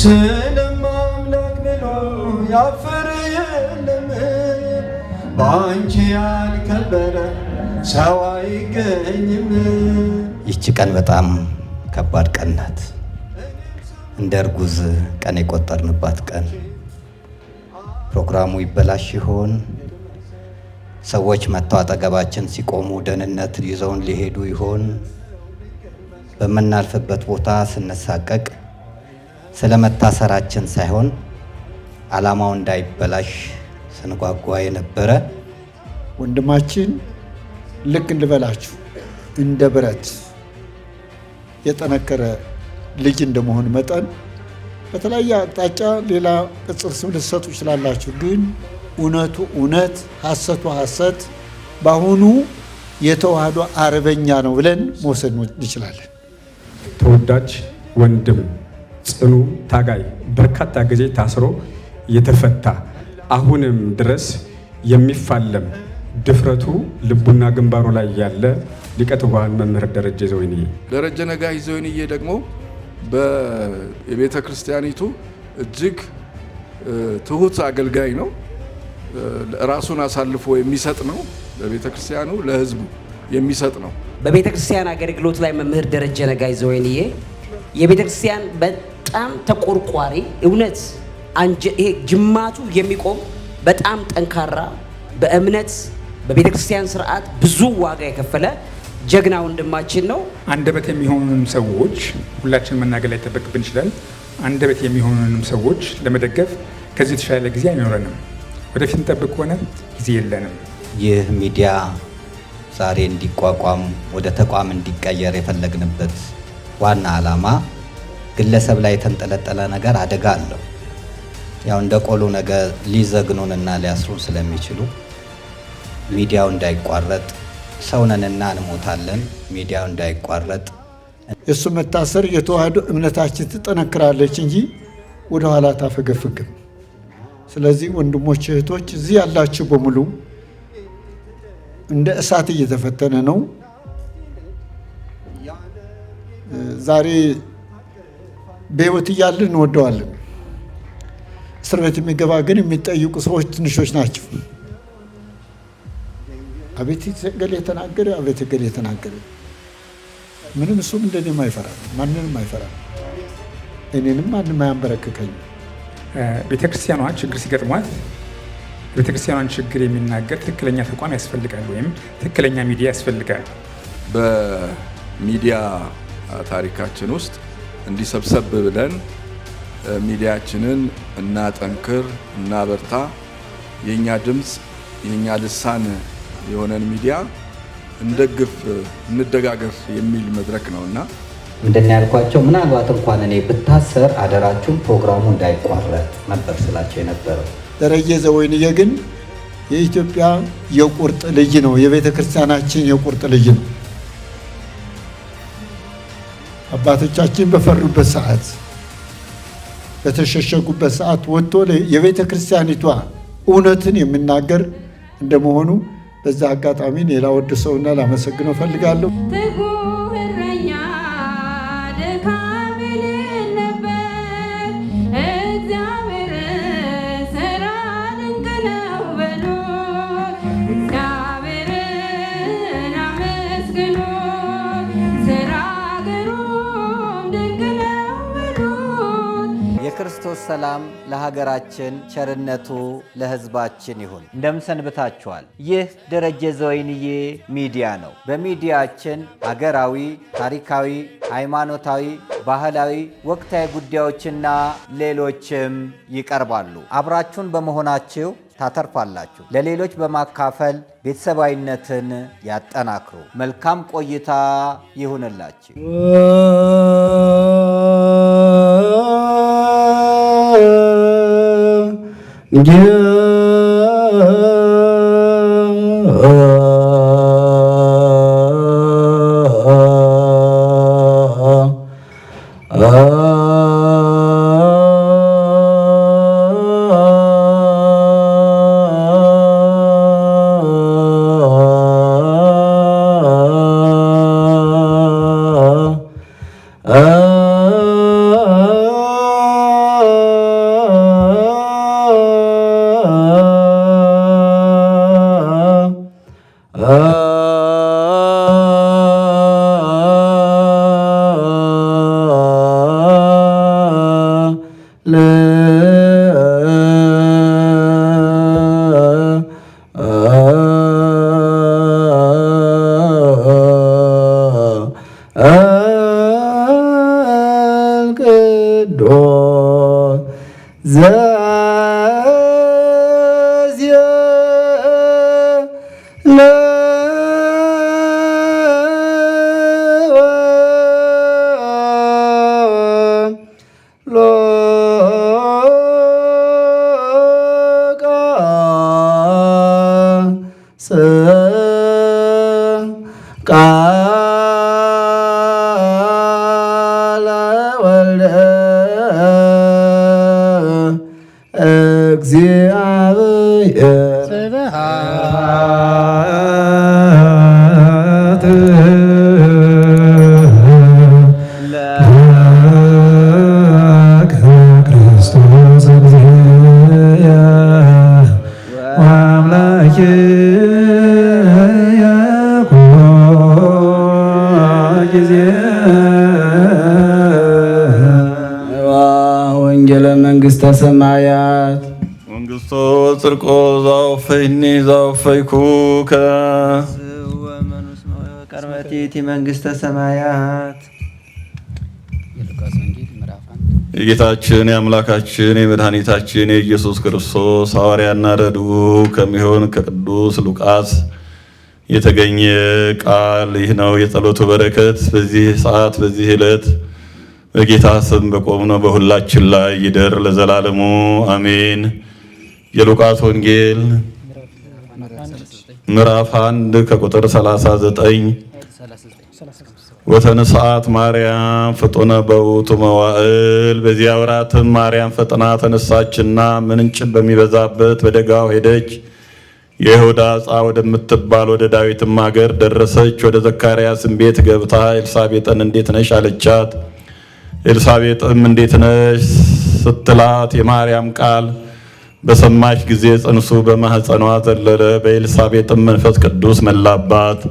ስለማምላክ ብሎ ያፈረ የለም ባንቺ ያልከበረ ሰው አይገኝም። ይቺ ቀን በጣም ከባድ ቀን ናት። እንደ እርጉዝ ቀን የቆጠርንባት ቀን። ፕሮግራሙ ይበላሽ ይሆን? ሰዎች መጥተው አጠገባችን ሲቆሙ ደህንነት ይዘውን ሊሄዱ ይሆን? በምናልፍበት ቦታ ስንሳቀቅ ስለመታሰራችን ሳይሆን ዓላማው እንዳይበላሽ ስንጓጓ የነበረ ወንድማችን ልክ እንድበላችሁ እንደ ብረት የጠነከረ ልጅ እንደመሆን መጠን በተለያየ አቅጣጫ ሌላ ቅጽል ስም ልትሰጡ ይችላላችሁ። ግን እውነቱ እውነት፣ ሐሰቱ ሐሰት፣ በአሁኑ የተዋህዶ አርበኛ ነው ብለን መውሰድ እንችላለን። ተወዳጅ ወንድም፣ ጽኑ ታጋይ፣ በርካታ ጊዜ ታስሮ የተፈታ አሁንም ድረስ የሚፋለም ድፍረቱ ልቡና ግንባሩ ላይ ያለ ሊቀ ትጉሃን መምህር ደረጀ ዘወይንዬ። ደረጀ ነጋሽ ዘወይንዬ ደግሞ በቤተ ክርስቲያኒቱ እጅግ ትሁት አገልጋይ ነው። ራሱን አሳልፎ የሚሰጥ ነው። ለቤተ ክርስቲያኑ ለሕዝቡ የሚሰጥ ነው። በቤተ ክርስቲያን አገልግሎት ላይ መምህር ደረጀ ነጋሽ ዘወይንዬ የቤተ ክርስቲያን በጣም ተቆርቋሪ እውነት ይሄ ጅማቱ የሚቆም በጣም ጠንካራ በእምነት በቤተ ክርስቲያን ስርዓት ብዙ ዋጋ የከፈለ ጀግና ወንድማችን ነው። አንደበት የሚሆኑንም ሰዎች ሁላችን መናገር ላይ ተበቅብን ይችላል። አንደበት የሚሆኑንም ሰዎች ለመደገፍ ከዚህ የተሻለ ጊዜ አይኖረንም። ወደፊት እንጠብቅ ሆነ ጊዜ የለንም። ይህ ሚዲያ ዛሬ እንዲቋቋም ወደ ተቋም እንዲቀየር የፈለግንበት ዋና ዓላማ ግለሰብ ላይ የተንጠለጠለ ነገር አደጋ አለው። ያው እንደ ቆሎ ነገር ሊዘግኑንና ሊያስሩን ስለሚችሉ ሚዲያው እንዳይቋረጥ ሰውነንና እንሞታለን። ሚዲያው እንዳይቋረጥ የእሱ መታሰር የተዋህዶ እምነታችን ትጠነክራለች እንጂ ወደ ኋላ ታፈገፍግም። ስለዚህ ወንድሞች እህቶች፣ እዚህ ያላችሁ በሙሉ እንደ እሳት እየተፈተነ ነው። ዛሬ በሕይወት እያለን እንወደዋለን። እስር ቤት የሚገባ ግን የሚጠይቁ ሰዎች ትንሾች ናቸው። አቤት ገሌ የተናገረ፣ አቤት ገሌ የተናገረ። ምንም እሱም እንደኔም አይፈራም፣ ማንንም አይፈራም። እኔንም ማንም አያንበረክከኝ። ቤተክርስቲያኗ ችግር ሲገጥሟት ቤተክርስቲያኗን ችግር የሚናገር ትክክለኛ ተቋም ያስፈልጋል፣ ወይም ትክክለኛ ሚዲያ ያስፈልጋል። በሚዲያ ታሪካችን ውስጥ እንዲሰብሰብ ብለን ሚዲያችንን እናጠንክር፣ እናበርታ፣ የኛ ድምፅ የኛ ልሳን የሆነን ሚዲያ እንደግፍ፣ እንደጋገፍ የሚል መድረክ ነውና ምንድን ያልኳቸው ምናልባት እንኳን እኔ ብታሰር አደራችሁን ፕሮግራሙ እንዳይቋረጥ ነበር ስላቸው የነበረው። ደረጀ ዘወይንዬ ግን የኢትዮጵያ የቁርጥ ልጅ ነው። የቤተ ክርስቲያናችን የቁርጥ ልጅ ነው። አባቶቻችን በፈሩበት ሰዓት፣ በተሸሸጉበት ሰዓት ወጥቶ የቤተ ክርስቲያኒቷ እውነትን የሚናገር እንደመሆኑ በዛ አጋጣሚ ሌላ ወድሰውና ላመሰግነው ፈልጋለሁ። የክርስቶስ ሰላም ለሀገራችን፣ ቸርነቱ ለሕዝባችን ይሁን። እንደምን ሰንብታችኋል? ይህ ደረጀ ዘወይንዬ ሚዲያ ነው። በሚዲያችን ሀገራዊ፣ ታሪካዊ፣ ሃይማኖታዊ፣ ባህላዊ፣ ወቅታዊ ጉዳዮችና ሌሎችም ይቀርባሉ። አብራችሁን በመሆናችሁ ታተርፋላችሁ። ለሌሎች በማካፈል ቤተሰባዊነትን ያጠናክሩ። መልካም ቆይታ ይሁንላችሁ። ቃለ ወልደ እግዚአብሔር ስብሐት ለክርስቶስ እግዚእ ወአምላኬ ወንጌለ መንግሥተ ሰማያት መንግሥቶ ጽድቆ ዘአውፈይኒ ዘአውፈይኩከ ቀርበቲቲ መንግሥተ ሰማያት። የጌታችን የአምላካችን የመድኃኒታችን የኢየሱስ ክርስቶስ ሐዋርያና ረድኡ ከሚሆን ከቅዱስ ሉቃስ የተገኘ ቃል ይህ ነው። የጸሎቱ በረከት በዚህ ሰዓት በዚህ ዕለት በጌታ ስም በቆምነው በሁላችን ላይ ይደር ለዘላለሙ አሜን። የሉቃስ ወንጌል ምዕራፍ 1 ከቁጥር 39 ወተንሥአት ማርያም ፍጡነ በውእቱ መዋዕል። በዚያ ወራትም ማርያም ፈጥና ተነሳችና ምንጭ በሚበዛበት በደጋው ሄደች። የይሁዳ ዕፃ ወደምትባል ወደ ዳዊትም አገር ደረሰች። ወደ ዘካርያስም ቤት ገብታ ኤልሳቤጥን እንዴት ነሽ አለቻት። ኤልሳቤጥም እንዴት ነሽ ስትላት የማርያም ቃል በሰማች ጊዜ ጽንሱ በማኅፀኗ ዘለለ። በኤልሳቤጥም መንፈስ ቅዱስ መላባት።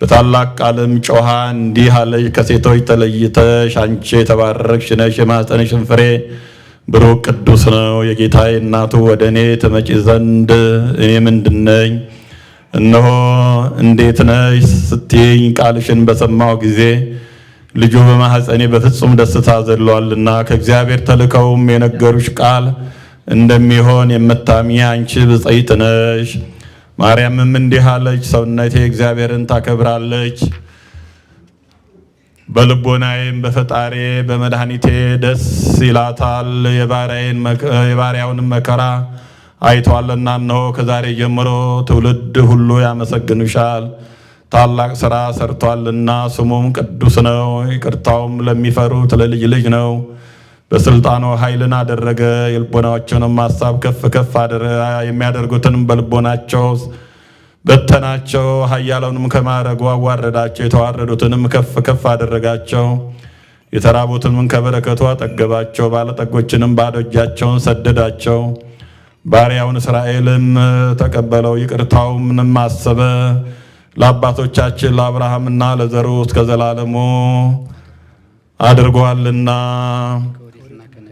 በታላቅ ቃልም ጮኻ እንዲህ አለች፣ ከሴቶች ተለይተሽ አንቺ የተባረክሽ ነሽ፣ የማኅፀንሽን ፍሬ ብሩክ ቅዱስ ነው። የጌታዬ እናቱ ወደ እኔ ትመጪ ዘንድ እኔ ምንድን ነኝ? እነሆ እንዴት ነሽ ስትይኝ ቃልሽን በሰማሁ ጊዜ ልጁ በማኅፀኔ በፍጹም ደስታ ዘሏልና ከእግዚአብሔር ተልከውም የነገሩሽ ቃል እንደሚሆን የምታምኚ አንቺ ብፅዕት ነሽ። ማርያምም እንዲህ አለች፣ ሰውነቴ እግዚአብሔርን ታከብራለች፣ በልቦናዬም በፈጣሪ በመድኃኒቴ ደስ ይላታል። የባሪያውንም መከራ አይቷልና እነሆ ከዛሬ ጀምሮ ትውልድ ሁሉ ያመሰግኑሻል። ታላቅ ሥራ ሰርቷልና ስሙም ቅዱስ ነው። ይቅርታውም ለሚፈሩት ለልጅ ልጅ ነው። በስልጣኑ ኃይልን አደረገ። የልቦናቸውንም ሐሳብ ከፍ ከፍ የሚያደርጉትንም በልቦናቸው በተናቸው። ኃያላኑንም ከማዕረጉ አዋረዳቸው። የተዋረዱትንም ከፍ ከፍ አደረጋቸው። የተራቡትንም ከበረከቱ አጠገባቸው። ባለጠጎችንም ባዶ እጃቸውን ሰደዳቸው። ባሪያውን እስራኤልም ተቀበለው። ይቅርታውንም አሰበ። ለአባቶቻችን ለአብርሃምና ለዘሩ እስከ ዘላለሙ አድርጓልና።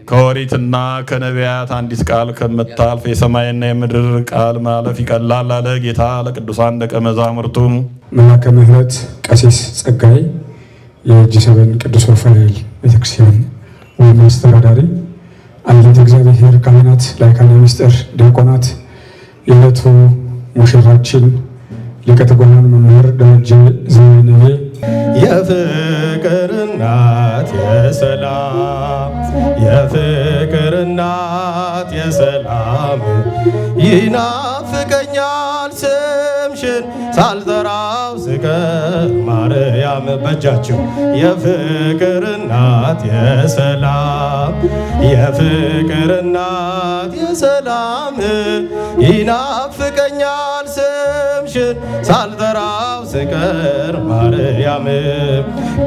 ከኦሪትና ከነቢያት አንዲት ቃል ከምታልፍ የሰማይና የምድር ቃል ማለፍ ይቀላል አለ ጌታ ለቅዱሳን ደቀ መዛሙርቱ። መልአከ ምሕረት ቀሲስ ጸጋይ የG7 ቅዱስ ሩፋኤል ቤተክርስቲያን ወይም አስተዳዳሪ፣ አየተ እግዚአብሔር ካህናት፣ ላይካነ ምስጢር ዲያቆናት፣ የዕለቱ ሙሽራችን ሊቀ ትጉሃን መምህር ደረጀ ዘወይንዬ፣ የፍቅር እናት የሰላም የፍቅር እናት የሰላም ይናፍቀኛል ስምሽን ሳልጠራው ስቀር ማርያም በጃችሁ የፍቅር እናት የሰላም የፍቅር እናት የሰላም ይናፍቀኛል ስምሽን ሳልጠራው ስቀር ማርያም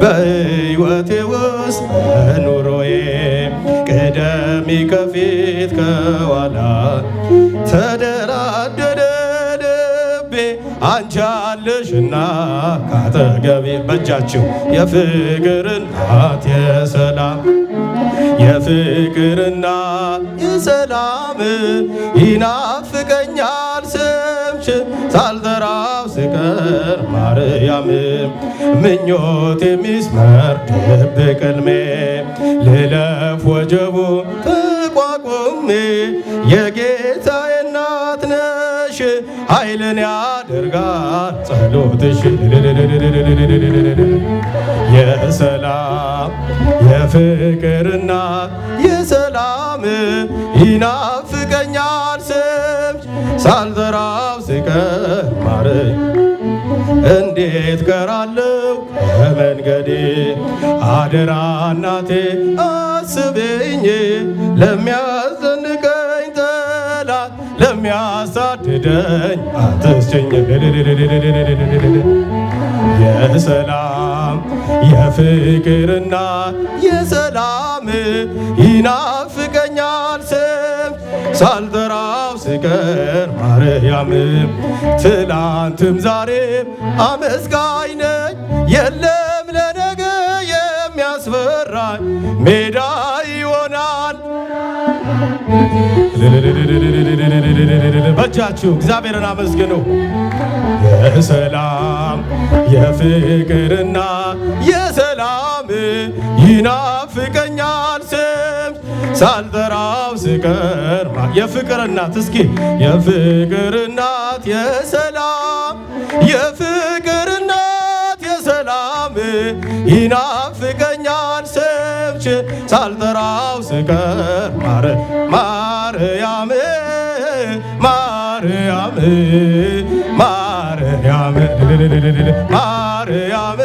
በሕይወቴ ውስጥ በኑሮዬ ቅደሚ ከፊት ከኋላ ተደራደደ ልቤ አንቺ አለሽና ካጠገቤ በጃችሁ የፍቅር እናት የሰላም የፍቅርና የሰላም ይናፍቀኛል ስምሽን ሳልጠራው ስቀር ማርያም ምኞት የሚስመር ድብቅ ሕልሜ ልለፍ ወጀቡ ተቋቁሜ የጌታዬ እናት ነሽ ኃይልን ያደርጋል ጸሎትሽ የሰላም የፍቅርና የሰላም ይናፍቀኛል ስምሽ ሳልጠራው ስቀር ማርያም እንዴት ቀራለሁ ከመንገዴ አደራ እናቴ አስበኝ ለሚያስጨንቀኝ ጠላት ለሚያሳድደኝ አትስጭኝ የሰላም የፍቅርና የሰላም ይናፍቀኛል ስምሽ ሳልጠራው ስቀር ማርያም ትላንትም ዛሬም አመስጋኝ ነኝ የለም ለነገ የሚያስፈራኝ ሜዳ ይሆናል። በእጃችሁ እግዚአብሔርን አመስግኑ። የሰላም የፍቅርና የሰላም ይናፍቀኛል ስምሽ ሳልጠራው ስቀር የፍቅር እናት እስኪ የፍቅር እናት የሰላም የፍቅር እናት የሰላም ይናፍቀኛል ስምሽን ሳልጠራው ስቀር ማርያም ማርያም ማርያም ማርያም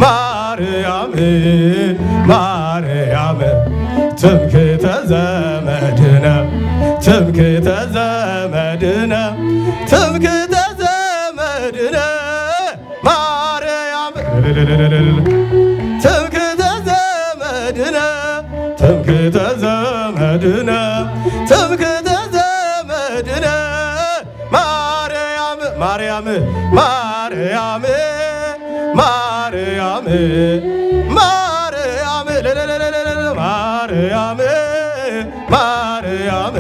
ማርያም ማርያም ትምክህተ ዘመድነ ትምክህተ ዘመድነ ትምክህተ ዘመድነ ማርያም ትምክህተ ዘመድነ ትምክህተ ዘመድነ ትምክህተ ዘመድነ ማርያም ማርያም ማርያም ማርያም ማርያም ማርያም ማርያም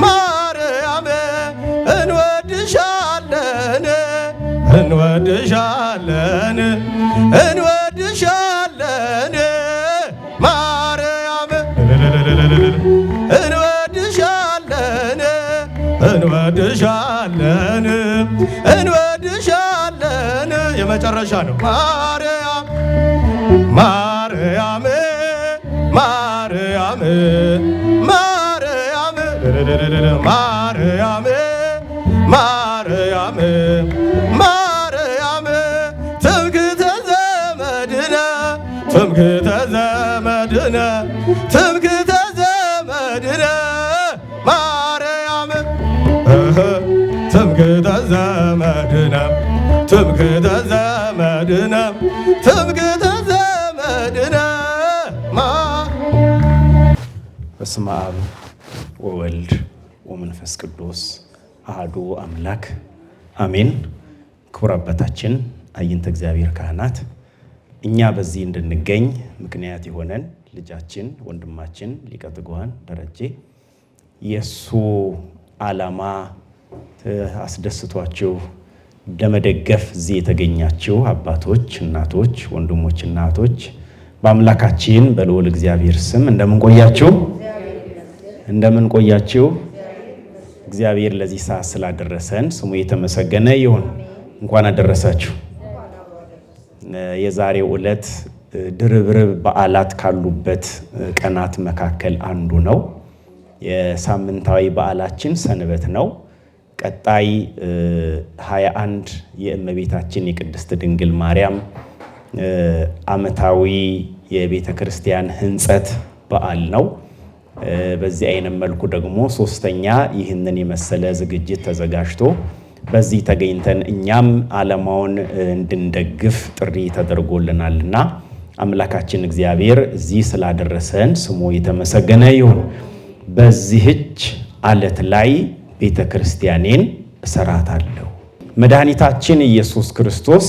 ማርያም እንወድሻለን እንወድሻለን እንወድሻለን ማርያም እንወድሻለን እንወድሻለን እንወድሻለን የመጨረሻ ነው ማርያም ማርያም ማርያም ማርያም ማርያም ማርያም ማርያም ትምክህተ ዘመድነ ትምክህተ ዘመድነ ትምክህተ ዘመድነ ማርያም ትምክህተ ዘመድነ ትምክህተ ዘመድነ ትምክህተ ዘመድነ በስመ አብ ወወልድ ወመንፈስ ቅዱስ አሐዱ አምላክ አሜን። ክቡር አባታችን አይንተ እግዚአብሔር ካህናት፣ እኛ በዚህ እንድንገኝ ምክንያት የሆነን ልጃችን ወንድማችን ሊቀ ትጉሃን ደረጀ የሱ ዓላማ አስደስቷችሁ ለመደገፍ እዚህ የተገኛችሁ አባቶች፣ እናቶች፣ ወንድሞች፣ እናቶች በአምላካችን በልዑል እግዚአብሔር ስም እንደምንቆያችሁ እንደምንቆያችሁ እግዚአብሔር ለዚህ ሰዓት ስላደረሰን ስሙ የተመሰገነ ይሁን። እንኳን አደረሳችሁ። የዛሬው ዕለት ድርብርብ በዓላት ካሉበት ቀናት መካከል አንዱ ነው። የሳምንታዊ በዓላችን ሰንበት ነው። ቀጣይ 21 የእመቤታችን የቅድስት ድንግል ማርያም ዓመታዊ የቤተ ክርስቲያን ሕንጸት በዓል ነው። በዚህ አይነት መልኩ ደግሞ ሶስተኛ ይህንን የመሰለ ዝግጅት ተዘጋጅቶ በዚህ ተገኝተን እኛም ዓላማውን እንድንደግፍ ጥሪ ተደርጎልናልና አምላካችን እግዚአብሔር እዚህ ስላደረሰን ስሙ የተመሰገነ ይሁን። በዚህች ዓለት ላይ ቤተ ክርስቲያኔን እሰራታለሁ። መድኃኒታችን ኢየሱስ ክርስቶስ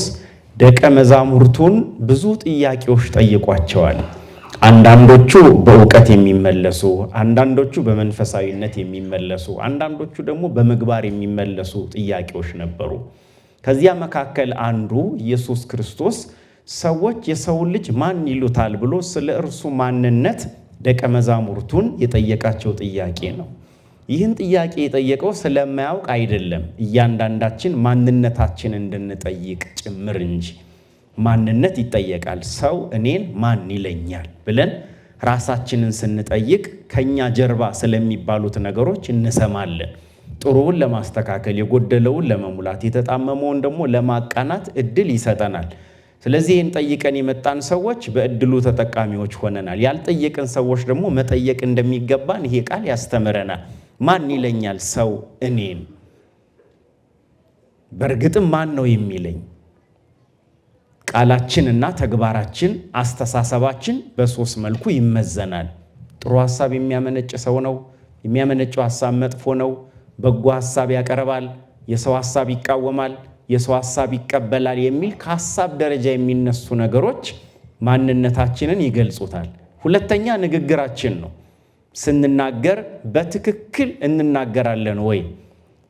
ደቀ መዛሙርቱን ብዙ ጥያቄዎች ጠይቋቸዋል። አንዳንዶቹ በእውቀት የሚመለሱ፣ አንዳንዶቹ በመንፈሳዊነት የሚመለሱ፣ አንዳንዶቹ ደግሞ በምግባር የሚመለሱ ጥያቄዎች ነበሩ። ከዚያ መካከል አንዱ ኢየሱስ ክርስቶስ ሰዎች የሰው ልጅ ማን ይሉታል ብሎ ስለ እርሱ ማንነት ደቀ መዛሙርቱን የጠየቃቸው ጥያቄ ነው። ይህን ጥያቄ የጠየቀው ስለማያውቅ አይደለም፣ እያንዳንዳችን ማንነታችን እንድንጠይቅ ጭምር እንጂ። ማንነት ይጠየቃል። ሰው እኔን ማን ይለኛል ብለን ራሳችንን ስንጠይቅ ከኛ ጀርባ ስለሚባሉት ነገሮች እንሰማለን። ጥሩውን ለማስተካከል፣ የጎደለውን ለመሙላት፣ የተጣመመውን ደግሞ ለማቃናት እድል ይሰጠናል። ስለዚህ ይህን ጠይቀን የመጣን ሰዎች በእድሉ ተጠቃሚዎች ሆነናል። ያልጠየቅን ሰዎች ደግሞ መጠየቅ እንደሚገባን ይሄ ቃል ያስተምረናል። ማን ይለኛል ሰው እኔን? በእርግጥም ማን ነው የሚለኝ? ቃላችንና ተግባራችን፣ አስተሳሰባችን በሶስት መልኩ ይመዘናል። ጥሩ ሐሳብ የሚያመነጭ ሰው ነው። የሚያመነጨው ሐሳብ መጥፎ ነው። በጎ ሐሳብ ያቀርባል፣ የሰው ሐሳብ ይቃወማል፣ የሰው ሐሳብ ይቀበላል የሚል ከሐሳብ ደረጃ የሚነሱ ነገሮች ማንነታችንን ይገልጹታል። ሁለተኛ ንግግራችን ነው። ስንናገር በትክክል እንናገራለን ወይ?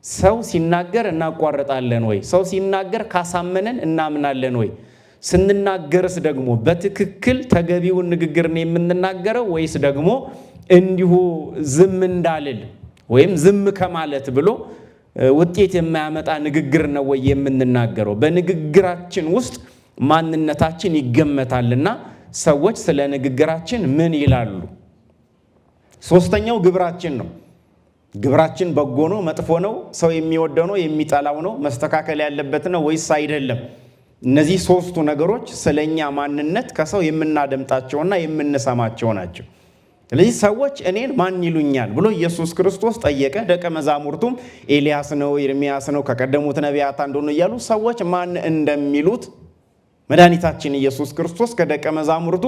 ሰው ሲናገር እናቋርጣለን ወይ? ሰው ሲናገር ካሳመነን እናምናለን ወይ? ስንናገርስ ደግሞ በትክክል ተገቢውን ንግግር ነው የምንናገረው ወይስ ደግሞ እንዲሁ ዝም እንዳልል ወይም ዝም ከማለት ብሎ ውጤት የማያመጣ ንግግር ነው ወይ የምንናገረው? በንግግራችን ውስጥ ማንነታችን ይገመታልና ሰዎች ስለ ንግግራችን ምን ይላሉ? ሶስተኛው ግብራችን ነው። ግብራችን በጎ ነው መጥፎ ነው? ሰው የሚወደው ነው የሚጠላው ነው? መስተካከል ያለበት ነው ወይስ አይደለም? እነዚህ ሶስቱ ነገሮች ስለኛ ማንነት ከሰው የምናደምጣቸውና የምንሰማቸው ናቸው። ስለዚህ ሰዎች እኔን ማን ይሉኛል ብሎ ኢየሱስ ክርስቶስ ጠየቀ። ደቀ መዛሙርቱም ኤልያስ ነው፣ ኤርሚያስ ነው፣ ከቀደሙት ነቢያት አንዱ ነው እያሉ ሰዎች ማን እንደሚሉት መድኃኒታችን ኢየሱስ ክርስቶስ ከደቀ መዛሙርቱ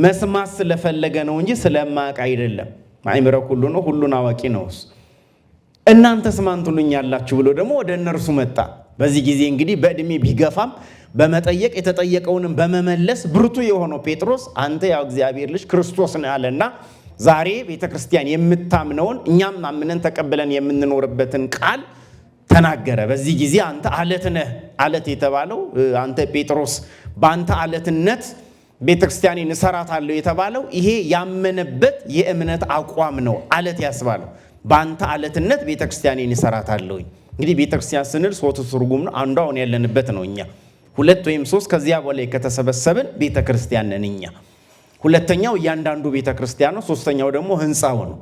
መስማት ስለፈለገ ነው እንጂ ስለማያውቅ አይደለም። ማእምረ ኩሉ ነው፣ ሁሉን አዋቂ ነው። እናንተስ ማን ትሉኛላችሁ ብሎ ደግሞ ወደ እነርሱ መጣ። በዚህ ጊዜ እንግዲህ በዕድሜ ቢገፋም በመጠየቅ የተጠየቀውንም በመመለስ ብርቱ የሆነው ጴጥሮስ አንተ ያው እግዚአብሔር ልጅ ክርስቶስ ነህ አለና ዛሬ ቤተክርስቲያን የምታምነውን እኛም አምነን ተቀብለን የምንኖርበትን ቃል ተናገረ። በዚህ ጊዜ አንተ አለት ነህ። አለት የተባለው አንተ ጴጥሮስ በአንተ አለትነት ቤተክርስቲያኔን እሰራታለሁ የተባለው ይሄ ያመነበት የእምነት አቋም ነው። አለት ያስባለው በአንተ አለትነት ቤተክርስቲያኔን እሰራታለሁ። እንግዲህ ቤተክርስቲያን ስንል ሶስት ትርጉም ነው። አንዱ አሁን ያለንበት ነው። እኛ ሁለት ወይም ሶስት ከዚያ በላይ ከተሰበሰብን ቤተክርስቲያን ነን እኛ። ሁለተኛው እያንዳንዱ ቤተክርስቲያን ነው። ሶስተኛው ደግሞ ህንፃው ነው።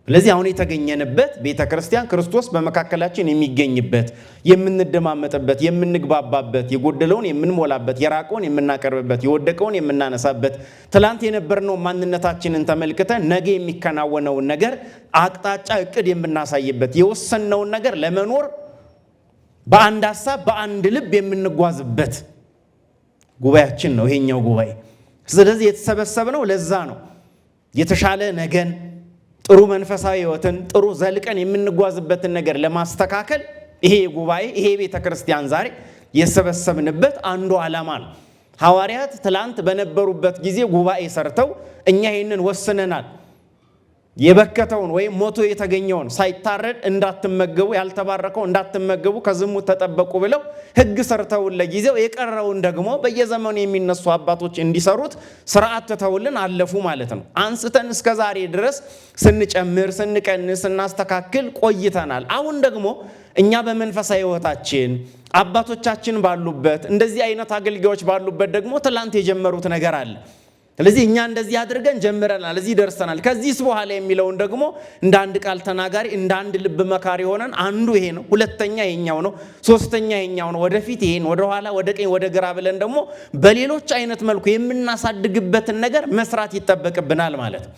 ስለዚህ አሁን የተገኘንበት ቤተክርስቲያን ክርስቶስ በመካከላችን የሚገኝበት፣ የምንደማመጥበት፣ የምንግባባበት፣ የጎደለውን የምንሞላበት፣ የራቀውን የምናቀርብበት፣ የወደቀውን የምናነሳበት፣ ትላንት የነበርነው ማንነታችንን ተመልክተን ነገ የሚከናወነውን ነገር አቅጣጫ እቅድ የምናሳይበት፣ የወሰነውን ነገር ለመኖር በአንድ ሐሳብ በአንድ ልብ የምንጓዝበት ጉባኤያችን ነው ይሄኛው ጉባኤ። ስለዚህ የተሰበሰብነው ለዛ ነው። የተሻለ ነገን፣ ጥሩ መንፈሳዊ ህይወትን፣ ጥሩ ዘልቀን የምንጓዝበትን ነገር ለማስተካከል ይሄ ጉባኤ ይሄ ቤተክርስቲያን ዛሬ የሰበሰብንበት አንዱ ዓላማ ነው። ሐዋርያት ትላንት በነበሩበት ጊዜ ጉባኤ ሰርተው እኛ ይህንን ወስነናል፣ የበከተውን ወይም ሞቶ የተገኘውን ሳይታረድ እንዳትመገቡ፣ ያልተባረከው እንዳትመገቡ፣ ከዝሙት ተጠበቁ ብለው ህግ ሰርተውን ለጊዜው የቀረውን ደግሞ በየዘመኑ የሚነሱ አባቶች እንዲሰሩት ስርዓት ትተውልን አለፉ ማለት ነው። አንስተን እስከ ዛሬ ድረስ ስንጨምር ስንቀንስ ስናስተካክል ቆይተናል። አሁን ደግሞ እኛ በመንፈሳዊ ህይወታችን አባቶቻችን ባሉበት እንደዚህ አይነት አገልጋዮች ባሉበት ደግሞ ትላንት የጀመሩት ነገር አለ። ስለዚህ እኛ እንደዚህ አድርገን ጀምረናል፣ እዚህ ደርሰናል። ከዚህስ በኋላ የሚለውን ደግሞ እንደ አንድ ቃል ተናጋሪ እንደ አንድ ልብ መካሪ ሆነን አንዱ ይሄ ነው፣ ሁለተኛ ይሄኛው ነው፣ ሶስተኛ ይሄኛው ነው፣ ወደፊት ይሄን፣ ወደ ኋላ፣ ወደ ቀኝ፣ ወደ ግራ ብለን ደግሞ በሌሎች አይነት መልኩ የምናሳድግበትን ነገር መስራት ይጠበቅብናል ማለት ነው።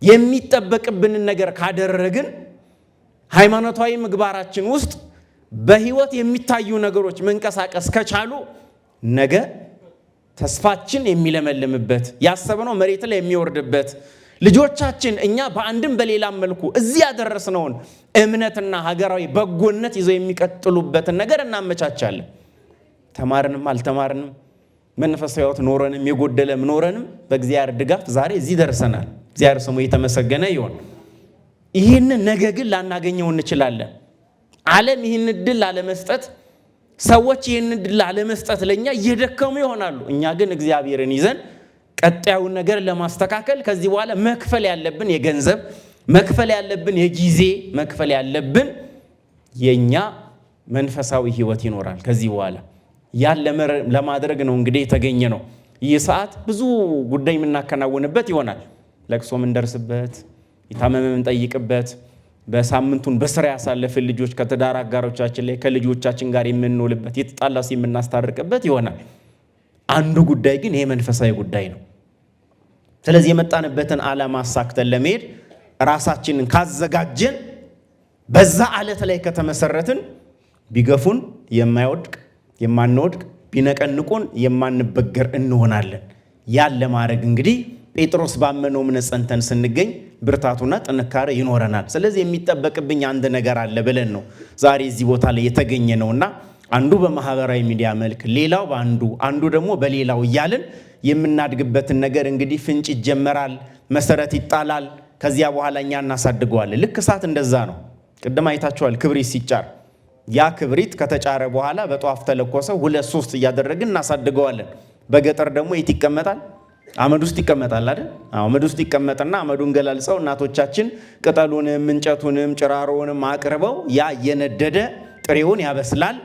የሚጠበቅብንን ነገር ካደረግን ሃይማኖታዊ ምግባራችን ውስጥ በህይወት የሚታዩ ነገሮች መንቀሳቀስ ከቻሉ ነገ ተስፋችን የሚለመልምበት፣ ያሰብነው መሬት ላይ የሚወርድበት፣ ልጆቻችን እኛ በአንድም በሌላም መልኩ እዚህ ያደረስነውን እምነትና ሀገራዊ በጎነት ይዘው የሚቀጥሉበትን ነገር እናመቻቻለን። ተማርንም አልተማርንም፣ መንፈሳዊ ሕይወት ኖረንም የጎደለም ኖረንም በእግዚአብሔር ድጋፍ ዛሬ እዚህ ደርሰናል። እግዚአብሔር ስሙ የተመሰገነ ይሁን። ይህንን ነገ ግን ላናገኘው እንችላለን። ዓለም ይህን እድል ላለመስጠት፣ ሰዎች ይህን እድል ላለመስጠት ለእኛ እየደከሙ ይሆናሉ። እኛ ግን እግዚአብሔርን ይዘን ቀጣዩን ነገር ለማስተካከል ከዚህ በኋላ መክፈል ያለብን የገንዘብ መክፈል ያለብን የጊዜ መክፈል ያለብን የኛ መንፈሳዊ ሕይወት ይኖራል። ከዚህ በኋላ ያን ለማድረግ ነው እንግዲህ የተገኘ ነው። ይህ ሰዓት ብዙ ጉዳይ የምናከናውንበት ይሆናል። ለቅሶ የምንደርስበት፣ የታመመ የምንጠይቅበት፣ በሳምንቱን በስራ ያሳለፍን ልጆች ከትዳር አጋሮቻችን ላይ ከልጆቻችን ጋር የምንውልበት፣ የተጣላስ የምናስታርቅበት ይሆናል። አንዱ ጉዳይ ግን ይሄ መንፈሳዊ ጉዳይ ነው። ስለዚህ የመጣንበትን ዓላማ አሳክተን ለመሄድ ራሳችንን ካዘጋጀን፣ በዛ አለት ላይ ከተመሰረትን ቢገፉን የማንወድቅ ቢነቀንቁን የማንበገር እንሆናለን። ያን ለማድረግ እንግዲህ ጴጥሮስ ባመነው እምነት ጸንተን ስንገኝ ብርታቱና ጥንካሬ ይኖረናል። ስለዚህ የሚጠበቅብኝ አንድ ነገር አለ ብለን ነው ዛሬ እዚህ ቦታ ላይ የተገኘ ነውና አንዱ በማህበራዊ ሚዲያ መልክ፣ ሌላው በአንዱ አንዱ ደግሞ በሌላው እያልን የምናድግበትን ነገር እንግዲህ ፍንጭ ይጀመራል፣ መሰረት ይጣላል። ከዚያ በኋላ እኛ እናሳድገዋለን። ልክ እሳት እንደዛ ነው። ቅድም አይታችኋል። ክብሪት ሲጫር ያ ክብሪት ከተጫረ በኋላ በጧፍ ተለኮሰው 2-3 እያደረግን እናሳድገዋለን። በገጠር ደግሞ የት ይቀመጣል? አመድ ውስጥ ይቀመጣል አይደል? አመድ ውስጥ ይቀመጥና አመዱን ገላልጸው እናቶቻችን ቅጠሉንም እንጨቱንም ጭራሮውንም አቅርበው ያ እየነደደ ጥሬውን ያበስላል።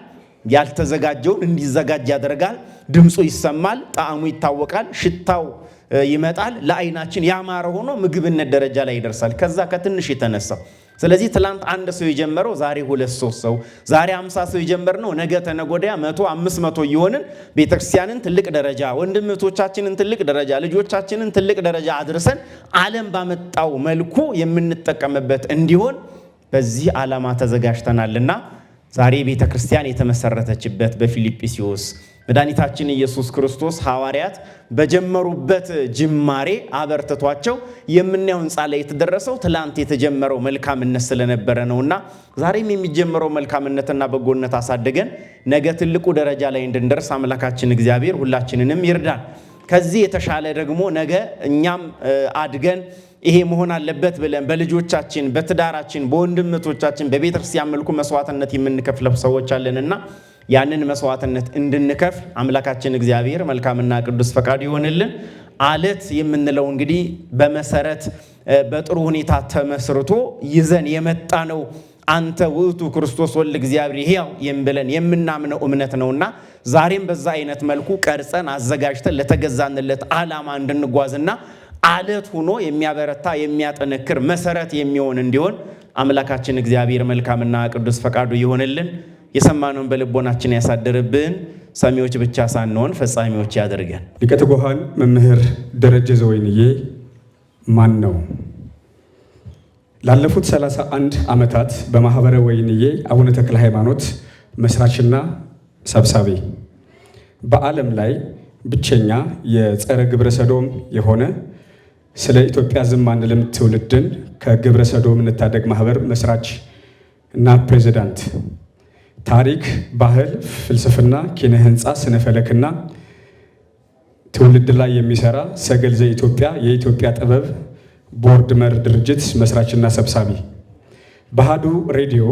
ያልተዘጋጀውን እንዲዘጋጅ ያደርጋል። ድምፁ ይሰማል፣ ጣዕሙ ይታወቃል፣ ሽታው ይመጣል። ለዓይናችን ያማረ ሆኖ ምግብነት ደረጃ ላይ ይደርሳል። ከዛ ከትንሽ የተነሳው ስለዚህ ትላንት አንድ ሰው የጀመረው ዛሬ 2-3 ሰው፣ ዛሬ 50 ሰው የጀመርነው ነገ ተነጎዳያ 100-500 እየሆንን ቤተክርስቲያንን ትልቅ ደረጃ፣ ወንድምቶቻችንን ትልቅ ደረጃ፣ ልጆቻችንን ትልቅ ደረጃ አድርሰን ዓለም ባመጣው መልኩ የምንጠቀምበት እንዲሆን በዚህ ዓላማ ተዘጋጅተናልና ዛሬ ቤተክርስቲያን የተመሰረተችበት በፊልጵስዩስ መድኃኒታችን ኢየሱስ ክርስቶስ ሐዋርያት በጀመሩበት ጅማሬ አበርትቷቸው የምናየው ሕንፃ ላይ የተደረሰው ትላንት የተጀመረው መልካምነት ስለነበረ ነውና ዛሬም የሚጀመረው መልካምነትና በጎነት አሳድገን ነገ ትልቁ ደረጃ ላይ እንድንደርስ አምላካችን እግዚአብሔር ሁላችንንም ይርዳል። ከዚህ የተሻለ ደግሞ ነገ እኛም አድገን ይሄ መሆን አለበት ብለን በልጆቻችን፣ በትዳራችን፣ በወንድምቶቻችን በቤተክርስቲያን መልኩ መስዋዕትነት የምንከፍለው ሰዎች አለንና ያንን መስዋዕትነት እንድንከፍል አምላካችን እግዚአብሔር መልካምና ቅዱስ ፈቃዱ ይሆንልን። አለት የምንለው እንግዲህ በመሰረት በጥሩ ሁኔታ ተመስርቶ ይዘን የመጣ ነው። አንተ ውእቱ ክርስቶስ ወልድ እግዚአብሔር ሕያው ብለን የምናምነው እምነት ነውና ዛሬም በዛ አይነት መልኩ ቀርጸን አዘጋጅተን ለተገዛንለት ዓላማ እንድንጓዝና አለት ሆኖ የሚያበረታ የሚያጠነክር መሰረት የሚሆን እንዲሆን አምላካችን እግዚአብሔር መልካምና ቅዱስ ፈቃዱ ይሆንልን። የሰማነውን በልቦናችን ያሳድርብን። ሰሚዎች ብቻ ሳንሆን ፈጻሚዎች ያደርገን። ሊቀ ትጉሃን መምህር ደረጀ ዘወይንዬ ማን ነው? ላለፉት 31 ዓመታት በማህበረ ወይንዬ አቡነ ተክለ ሃይማኖት መስራችና ሰብሳቢ፣ በዓለም ላይ ብቸኛ የጸረ ግብረ ሰዶም የሆነ ስለ ኢትዮጵያ ዝም አንልም ትውልድን ከግብረ ሰዶም እንታደግ ማህበር መስራች እና ፕሬዚዳንት፣ ታሪክ፣ ባህል፣ ፍልስፍና፣ ኪነ ህንፃ፣ ስነፈለክና ትውልድ ላይ የሚሰራ ሰገል ዘኢትዮጵያ የኢትዮጵያ ጥበብ ቦርድ መር ድርጅት መስራችና ሰብሳቢ፣ በአሃዱ ሬዲዮ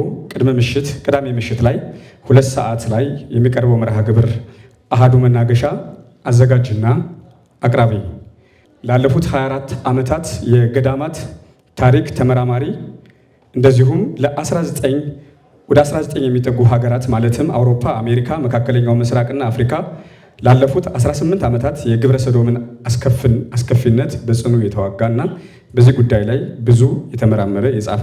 ቅዳሜ ምሽት ላይ 2 ሰዓት ላይ የሚቀርበው መርሃ ግብር አሃዱ መናገሻ አዘጋጅና አቅራቢ፣ ላለፉት 24 ዓመታት የገዳማት ታሪክ ተመራማሪ፣ እንደዚሁም ወደ 19 የሚጠጉ ሀገራት ማለትም አውሮፓ፣ አሜሪካ፣ መካከለኛው ምስራቅና አፍሪካ ላለፉት 18 ዓመታት የግብረ ሰዶምን አስከፊነት በጽኑ የተዋጋና በዚህ ጉዳይ ላይ ብዙ የተመራመረ የጻፈ፣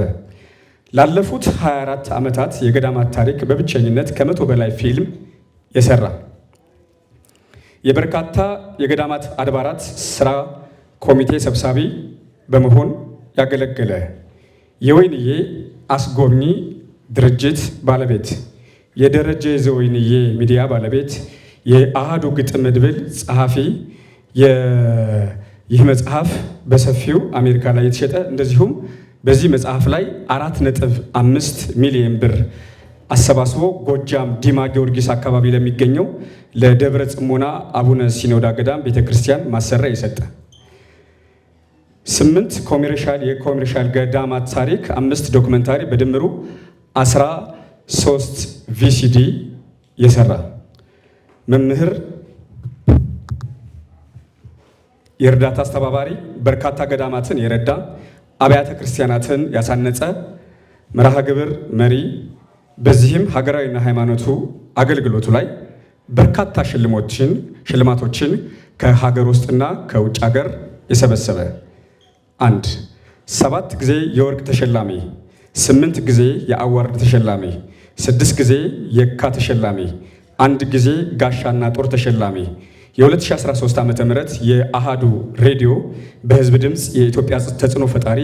ላለፉት 24 ዓመታት የገዳማት ታሪክ በብቸኝነት ከ100 በላይ ፊልም የሰራ፣ የበርካታ የገዳማት አድባራት ስራ ኮሚቴ ሰብሳቢ በመሆን ያገለገለ፣ የወይንዬ አስጎብኚ ድርጅት ባለቤት፣ የደረጀ ዘወይንዬ ሚዲያ ባለቤት፣ የአሃዱ ግጥም መድብል ጸሐፊ፣ ይህ መጽሐፍ በሰፊው አሜሪካ ላይ የተሸጠ እንደዚሁም በዚህ መጽሐፍ ላይ 4.5 ሚሊዮን ብር አሰባስቦ ጎጃም ዲማ ጊዮርጊስ አካባቢ ለሚገኘው ለደብረ ጽሞና አቡነ ሲኖዳ ገዳም ቤተክርስቲያን ማሰሪያ የሰጠ 8 የኮሜርሻል ገዳማት ታሪክ 5 ዶክመንታሪ በድምሩ 13 ቪሲዲ የሰራ መምህር፣ የእርዳታ አስተባባሪ፣ በርካታ ገዳማትን የረዳ አብያተ ክርስቲያናትን ያሳነጸ መርሃ ግብር መሪ፣ በዚህም ሀገራዊና ሃይማኖቱ አገልግሎቱ ላይ በርካታ ሽልማቶችን ከሀገር ውስጥና ከውጭ ሀገር የሰበሰበ 7 ጊዜ የወርቅ ተሸላሚ፣ 8 ጊዜ የአዋርድ ተሸላሚ፣ 6 ጊዜ የካ ተሸላሚ፣ 1 ጊዜ ጋሻና ጦር ተሸላሚ፣ የ2013 ዓ.ም የአሃዱ ሬዲዮ በህዝብ ድምፅ የኢትዮጵያ ተጽዕኖ ፈጣሪ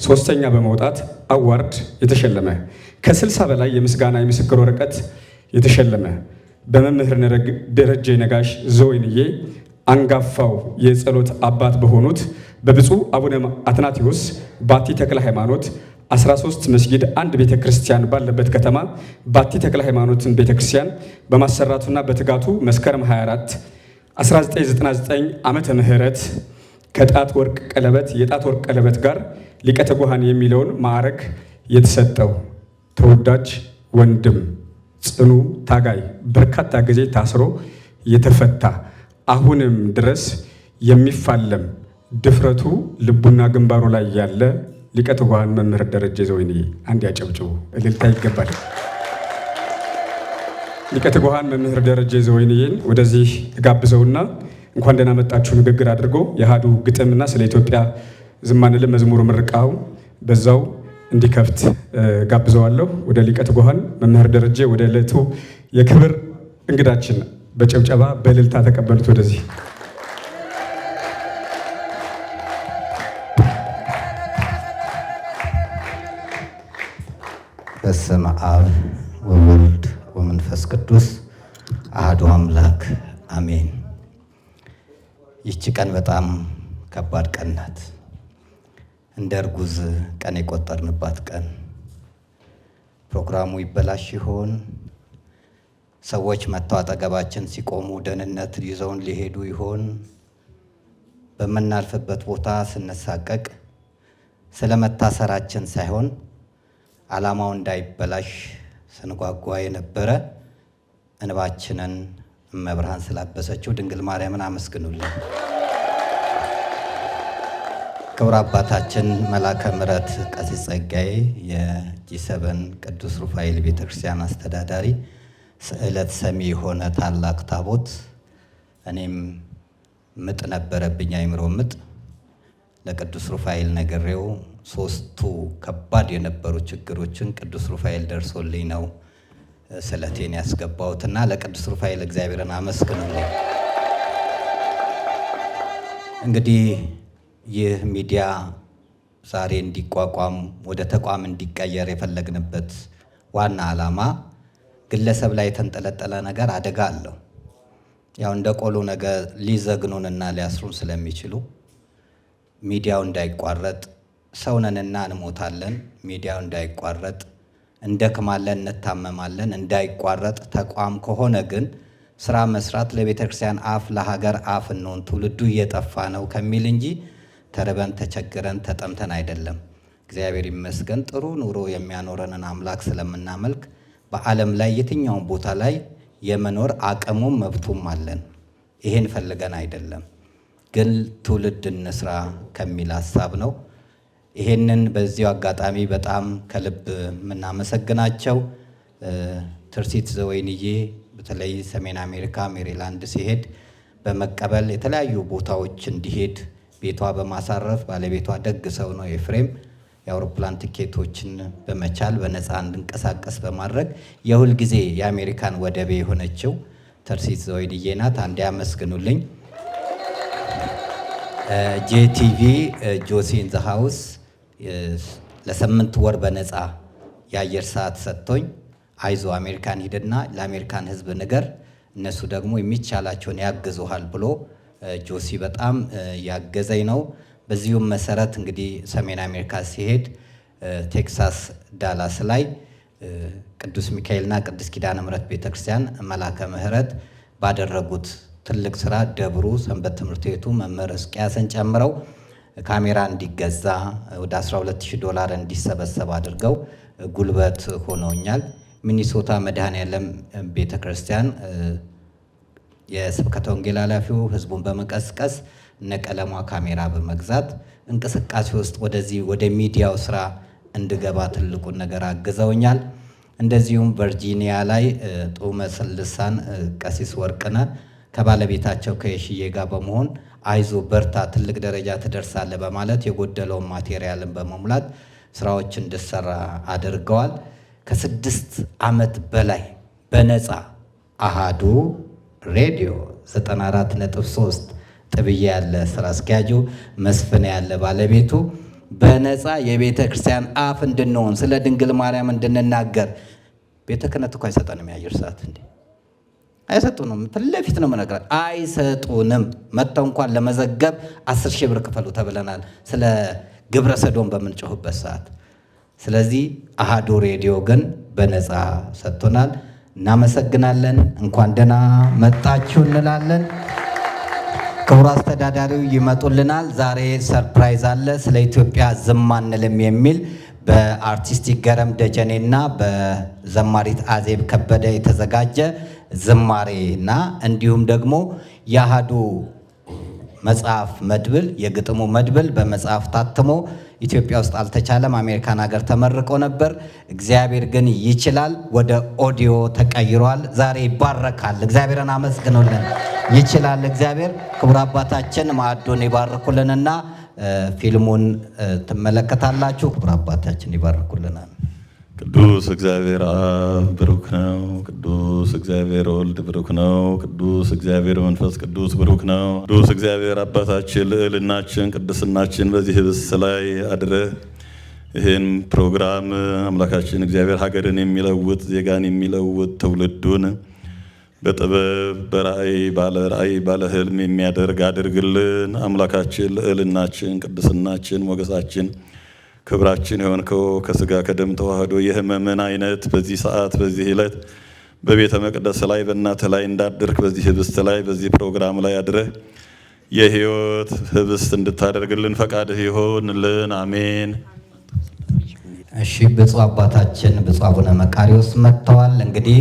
3ኛ በመውጣት አዋርድ የተሸለመ፣ ከ60 በላይ የምስጋና የምስክር ወረቀት የተሸለመ፣ በመምህር ደረጀ ነጋሽ ዘወይንዬ አንጋፋው የጸሎት አባት በሆኑት በብፁዕ አቡነ አትናቴዎስ ባቲ ተክለ ሃይማኖት 13 መስጊድ 1 ቤተክርስቲያን ባለበት ከተማ ባቲ ተክለ ሃይማኖትን ቤተክርስቲያን በማሰራቱና በትጋቱ መስከረም 24 1999 ዓመተ ምህረት የጣት ወርቅ ቀለበት ጋር ሊቀ ትጉሃን የሚለውን ማዕረግ የተሰጠው ተወዳጅ ወንድም፣ ጽኑ ታጋይ፣ በርካታ ጊዜ ታስሮ የተፈታ አሁንም ድረስ የሚፋለም ድፍረቱ ልቡና ግንባሩ ላይ ያለ ሊቀ ትጉሃን መምህር ደረጀ ዘወይንዬ አንድ ያጨብጭቡ፣ እልልታ ይገባል። ሊቀ ትጉሃን መምህር ደረጀ ዘወይንዬን ወደዚህ ጋብዘውና እንኳን ደህና መጣችሁ ንግግር አድርጎ የአሃዱ ግጥምና ስለ ኢትዮጵያ ዝም አንልም መዝሙሩ ምርቃው በዛው እንዲከፍት ጋብዘዋለሁ። ወደ ሊቀ ትጉሃን መምህር ደረጀ ወደ ዕለቱ የክብር እንግዳችን በጨብጨባ በእልልታ ተቀበሉት። ወደዚህ በስመ አብ ወወልድ ወመንፈስ ቅዱስ አሐዱ አምላክ አሜን። ይህች ቀን በጣም ከባድ ቀን ናት። እንደ እርጉዝ ቀን የቆጠርንባት ቀን። ፕሮግራሙ ይበላሽ ይሆን? ሰዎች መጥተው አጠገባችን ሲቆሙ ደህንነት ይዘውን ሊሄዱ ይሆን? በምናልፍበት ቦታ ስንሳቀቅ ስለ መታሰራችን ሳይሆን ዓላማው እንዳይበላሽ ስንጓጓ የነበረ እንባችንን እመብርሃን ስላበሰችው ድንግል ማርያምን አመስግኑልን። ክቡር አባታችን መላከ ምሕረት ቀሲስ ጸጋዬ የጂ7 ቅዱስ ሩፋኤል ቤተክርስቲያን አስተዳዳሪ፣ ስዕለት ሰሚ የሆነ ታላቅ ታቦት። እኔም ምጥ ነበረብኝ፣ አይምሮ ምጥ። ለቅዱስ ሩፋኤል ነግሬው 3ቱ ከባድ የነበሩ ችግሮችን ቅዱስ ሩፋኤል ደርሶልኝ ነው ስለቴን ያስገባሁትና ለቅዱስ ሩፋኤል እግዚአብሔርን አመስግኑልኝ። እንግዲህ ይህ ሚዲያ ዛሬ እንዲቋቋም ወደ ተቋም እንዲቀየር የፈለግንበት ዋና ዓላማ ግለሰብ ላይ የተንጠለጠለ ነገር አደጋ አለው። ያው እንደ ቆሎ ነገር ሊዘግኑንና ሊያስሩን ስለሚችሉ ሚዲያው እንዳይቋረጥ፣ ሰውነንና እንሞታለን፣ ሚዲያው እንዳይቋረጥ፣ እንደክማለን፣ እንታመማለን፣ እንዳይቋረጥ ተቋም ከሆነ ግን ስራ መስራት ለቤተክርስቲያን አፍ ለሀገር አፍ እንሆን፣ ትውልዱ እየጠፋ ነው ከሚል እንጂ ተርበን ተቸግረን ተጠምተን አይደለም። እግዚአብሔር ይመስገን ጥሩ ኑሮ የሚያኖረንን አምላክ ስለምናመልክ በዓለም ላይ የትኛውን ቦታ ላይ የመኖር አቅሙም መብቱም አለን። ይሄን ፈልገን አይደለም፣ ግን ትውልድ እንስራ ከሚል ሀሳብ ነው። ይሄንን በዚሁ አጋጣሚ በጣም ከልብ የምናመሰግናቸው ትርሲት ዘወይንዬ በተለይ ሰሜን አሜሪካ ሜሪላንድ ሲሄድ በመቀበል የተለያዩ ቦታዎች እንዲሄድ ቤቷ በማሳረፍ ባለቤቷ ደግ ሰው ነው ኤፍሬም የአውሮፕላን ቲኬቶችን በመቻል በነፃ እንድንቀሳቀስ በማድረግ የሁል ጊዜ የአሜሪካን ወደቤ የሆነችው ትርሲት ዘወይንዬ ናት። አንዴ አመስግኑልኝ። ጄቲቪ ጆሲ ኢን ዘ ሃውስ ለ8 ወር በነፃ የአየር ሰዓት ሰጥቶኝ አይዞ አሜሪካን ሂድና ለአሜሪካን ሕዝብ ንገር እነሱ ደግሞ የሚቻላቸውን ያግዙሃል ብሎ ጆሲ በጣም ያገዘኝ ነው። በዚሁም መሰረት እንግዲህ ሰሜን አሜሪካ ሲሄድ ቴክሳስ ዳላስ ላይ ቅዱስ ሚካኤልና ቅዱስ ኪዳነ ምሕረት ቤተክርስቲያን መላከ ምሕረት ባደረጉት ትልቅ ስራ ደብሩ፣ ሰንበት ትምህርት ቤቱ መምህር ሕዝቅያስን ጨምረው ካሜራ እንዲገዛ ወደ $12,000 እንዲሰበሰብ አድርገው ጉልበት ሆነውኛል። ሚኒሶታ መድኃኔዓለም ቤተክርስቲያን የስብከተ ወንጌል ኃላፊው ህዝቡን በመቀስቀስ እነቀለሟ ካሜራ በመግዛት እንቅስቃሴ ውስጥ ወደዚህ ወደ ሚዲያው ስራ እንድገባ ትልቁን ነገር አግዘውኛል። እንደዚሁም ቨርጂኒያ ላይ ጡመ ልሳን ቀሲስ ወርቅነህ ከባለቤታቸው ከየሽዬ ጋር በመሆን አይዞ በርታ፣ ትልቅ ደረጃ ትደርሳለህ በማለት የጎደለውን ማቴሪያልን በመሙላት ስራዎች እንድሰራ አድርገዋል። ከ6 ዓመት በላይ በነፃ አሃዱ ሬዲዮ 94.3 ጥብዬ ያለ ስራ አስኪያጁ መስፍን ያለ ባለቤቱ በነፃ የቤተ ክርስቲያን አፍ እንድንሆን ስለ ድንግል ማርያም እንድንናገር ቤተ ክህነት እኮ አይሰጠንም። የአየር ሰዓት እንዴ አይሰጡንም። ፊት ለፊት ነው የምነግርህ፣ አይሰጡንም። መጥተው እንኳን ለመዘገብ 10,000 ብር ክፈሉ ተብለናል፣ ስለ ግብረ ሰዶም በምንጮህበት ሰዓት። ስለዚህ አሃዱ ሬዲዮ ግን በነፃ ሰጥቶናል። እናመሰግናለን። እንኳን ደህና መጣችሁ እንላለን። ክቡር አስተዳዳሪው ይመጡልናል። ዛሬ ሰርፕራይዝ አለ። ስለ ኢትዮጵያ ዝም አንልም የሚል በአርቲስት ይገረም ደጀኔና በዘማሪት አዜብ ከበደ የተዘጋጀ ዝማሬና እንዲሁም ደግሞ የአሃዱ መጽሐፍ መድብል የግጥሙ መድብል በመጽሐፍ ታትሞ ኢትዮጵያ ውስጥ አልተቻለም። አሜሪካን ሀገር ተመርቆ ነበር። እግዚአብሔር ግን ይችላል። ወደ ኦዲዮ ተቀይሯል። ዛሬ ይባረካል። እግዚአብሔርን አመስግኑልን። ይችላል እግዚአብሔር። ክቡር አባታችን ማዕዱን ይባርኩልንና ፊልሙን ትመለከታላችሁ። ክቡር አባታችን ይባርኩልናል። ቅዱስ እግዚአብሔር አብ ብሩክ ነው። ቅዱስ እግዚአብሔር ወልድ ብሩክ ነው። ቅዱስ እግዚአብሔር መንፈስ ቅዱስ ብሩክ ነው። ቅዱስ እግዚአብሔር አባታችን ልዕልናችን፣ ቅድስናችን በዚህ ህብስት ላይ አድረህ ይህን ፕሮግራም አምላካችን እግዚአብሔር ሀገርን የሚለውጥ ዜጋን የሚለውጥ ትውልዱን በጥበብ በራእይ ባለ ህልም የሚያደርግ አድርግልን። አምላካችን ልዕልናችን፣ ቅድስናችን፣ ሞገሳችን ክብራችን የሆንከው ከስጋ ከደም ተዋህዶ የህመምን አይነት በዚህ ሰዓት በዚህ ዕለት በቤተ መቅደስ ላይ በእናትህ ላይ እንዳደርክ በዚህ ህብስት ላይ በዚህ ፕሮግራም ላይ አድረህ የህይወት ህብስት እንድታደርግልን ፈቃድህ ይሆንልን። አሜን። እሺ፣ ብፁዕ አባታችን ብፁዕ አቡነ መቃሪዎስ መጥተዋል። እንግዲህ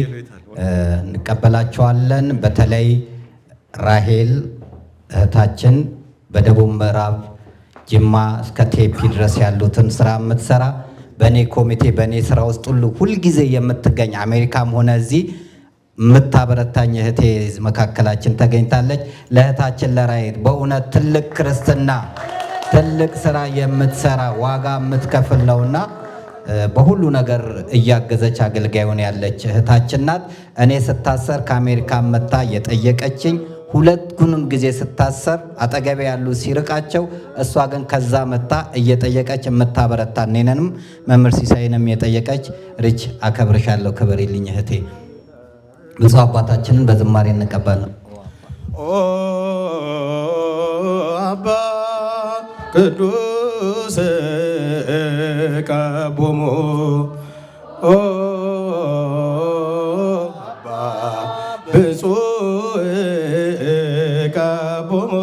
እንቀበላቸዋለን። በተለይ ራሄል እህታችን በደቡብ ምዕራብ ጅማ እስከ ቴፒ ድረስ ያሉትን ስራ የምትሰራ በእኔ ኮሚቴ በእኔ ስራ ውስጥ ሁሉ ሁልጊዜ የምትገኝ አሜሪካም ሆነ እዚህ የምታበረታኝ እህቴ መካከላችን ተገኝታለች። ለእህታችን ለራሄል በእውነት ትልቅ ክርስትና ትልቅ ስራ የምትሰራ ዋጋ የምትከፍል ነውና በሁሉ ነገር እያገዘች አገልጋዩን ያለች እህታችን ናት። እኔ ስታሰር ከአሜሪካ መታ የጠየቀችኝ ሁለቱንም ጊዜ ስታሰር አጠገቤ ያሉ ሲርቃቸው፣ እሷ ግን ከዛ መታ እየጠየቀች የምታበረታ እኔንም መምህር ሲሳይንም የጠየቀች ርች አከብርሻለሁ፣ ክብሪልኝ እህቴ። ብፁዕ አባታችንን በዝማሬ እንቀበል። አባ ቅዱስ ቀቦሞ አባ ብፁዕ ቀቦሞ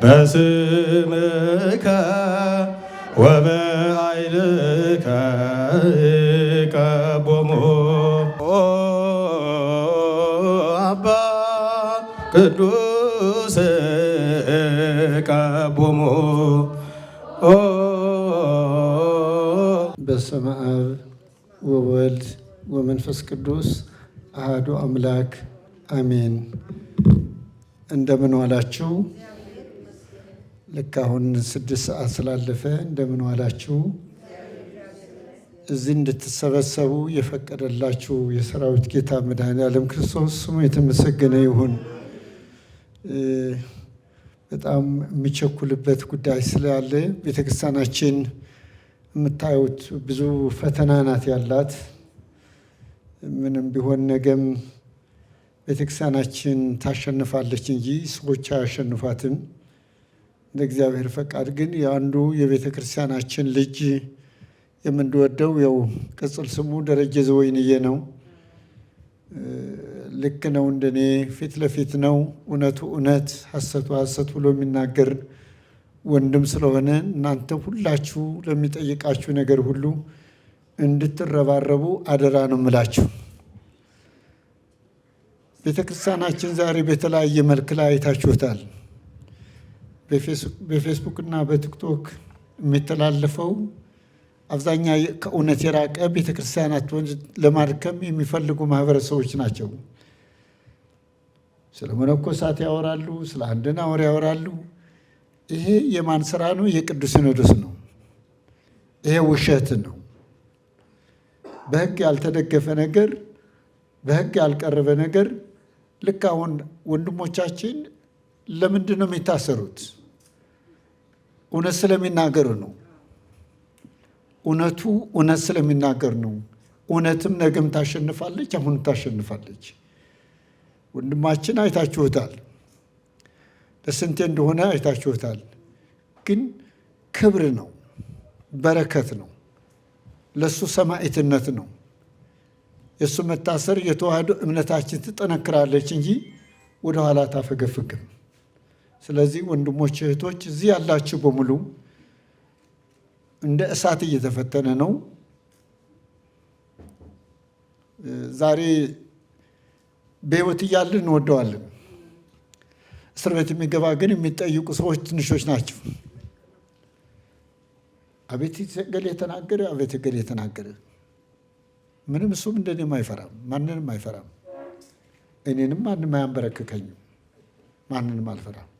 በስምከ ወበኃይልከ ቀቦሞ አባ ቅዱስ ቀቦሞ በስመ አብ ወወልድ ወመንፈስ ቅዱስ አሐዱ አምላክ አሜን። እንደምን ዋላችሁ? ልክ አሁን 6 ሰዓት ስላለፈ እንደምን ዋላችሁ? እዚህ እንድትሰበሰቡ የፈቀደላችሁ የሰራዊት ጌታ መድኃኔዓለም ክርስቶስ ስሙ የተመሰገነ ይሁን። በጣም የሚቸኩልበት ጉዳይ ስላለ ቤተክርስቲያናችን የምታዩት ብዙ ፈተና ናት ያላት። ምንም ቢሆን ነገም ቤተክርስቲያናችን ታሸንፋለች እንጂ ሰዎች አያሸንፏትም። እንደ እግዚአብሔር ፈቃድ ግን የአንዱ የቤተ ክርስቲያናችን ልጅ የምንወደው ያው ቅጽል ስሙ ደረጀ ዘወይንዬ ነው። ልክ ነው፣ እንደኔ ፊት ለፊት ነው። እውነቱ እውነት ሐሰቱ ሐሰት ብሎ የሚናገር ወንድም ስለሆነ እናንተ ሁላችሁ ለሚጠይቃችሁ ነገር ሁሉ እንድትረባረቡ አደራ ነው የምላችሁ። ቤተ ክርስቲያናችን ዛሬ በተለያየ መልክ ላይ አይታችሁታል። በፌስቡክ እና በቲክቶክ የሚተላለፈው አብዛኛ ከእውነት የራቀ ቤተ ክርስቲያናት ለማድከም የሚፈልጉ ማህበረሰቦች ናቸው። ስለ መነኮሳት ያወራሉ፣ ስለ አንድነአውር ያወራሉ። ይሄ የማን ስራ ነው? የቅዱስ ሲኖዶስ ነው። ይሄ ውሸት ነው። በሕግ ያልተደገፈ ነገር፣ በሕግ ያልቀረበ ነገር። ልክ አሁን ወንድሞቻችን ለምንድን ነው የሚታሰሩት? እውነት ስለሚናገሩ ነው። እውነቱ እውነት ስለሚናገር ነው። እውነትም ነገም ታሸንፋለች፣ አሁንም ታሸንፋለች። ወንድማችን አይታችሁታል፣ ለስንቴ እንደሆነ አይታችሁታል። ግን ክብር ነው፣ በረከት ነው፣ ለሱ ሰማዕትነት ነው። የእሱ መታሰር የተዋህዶ እምነታችን ትጠነክራለች እንጂ ወደኋላ ታፈገፍግም። ስለዚህ ወንድሞች እህቶች፣ እዚህ ያላችሁ በሙሉ እንደ እሳት እየተፈተነ ነው። ዛሬ በሕይወት እያለን እንወደዋለን። እስር ቤት የሚገባ ግን የሚጠይቁ ሰዎች ትንሾች ናቸው። አቤት ገሌ የተናገረ፣ አቤት ገሌ የተናገረ። ምንም እሱም እንደኔም አይፈራም፣ ማንንም አይፈራም። እኔንም ማንም አያንበረክከኝም፣ ማንንም አልፈራም።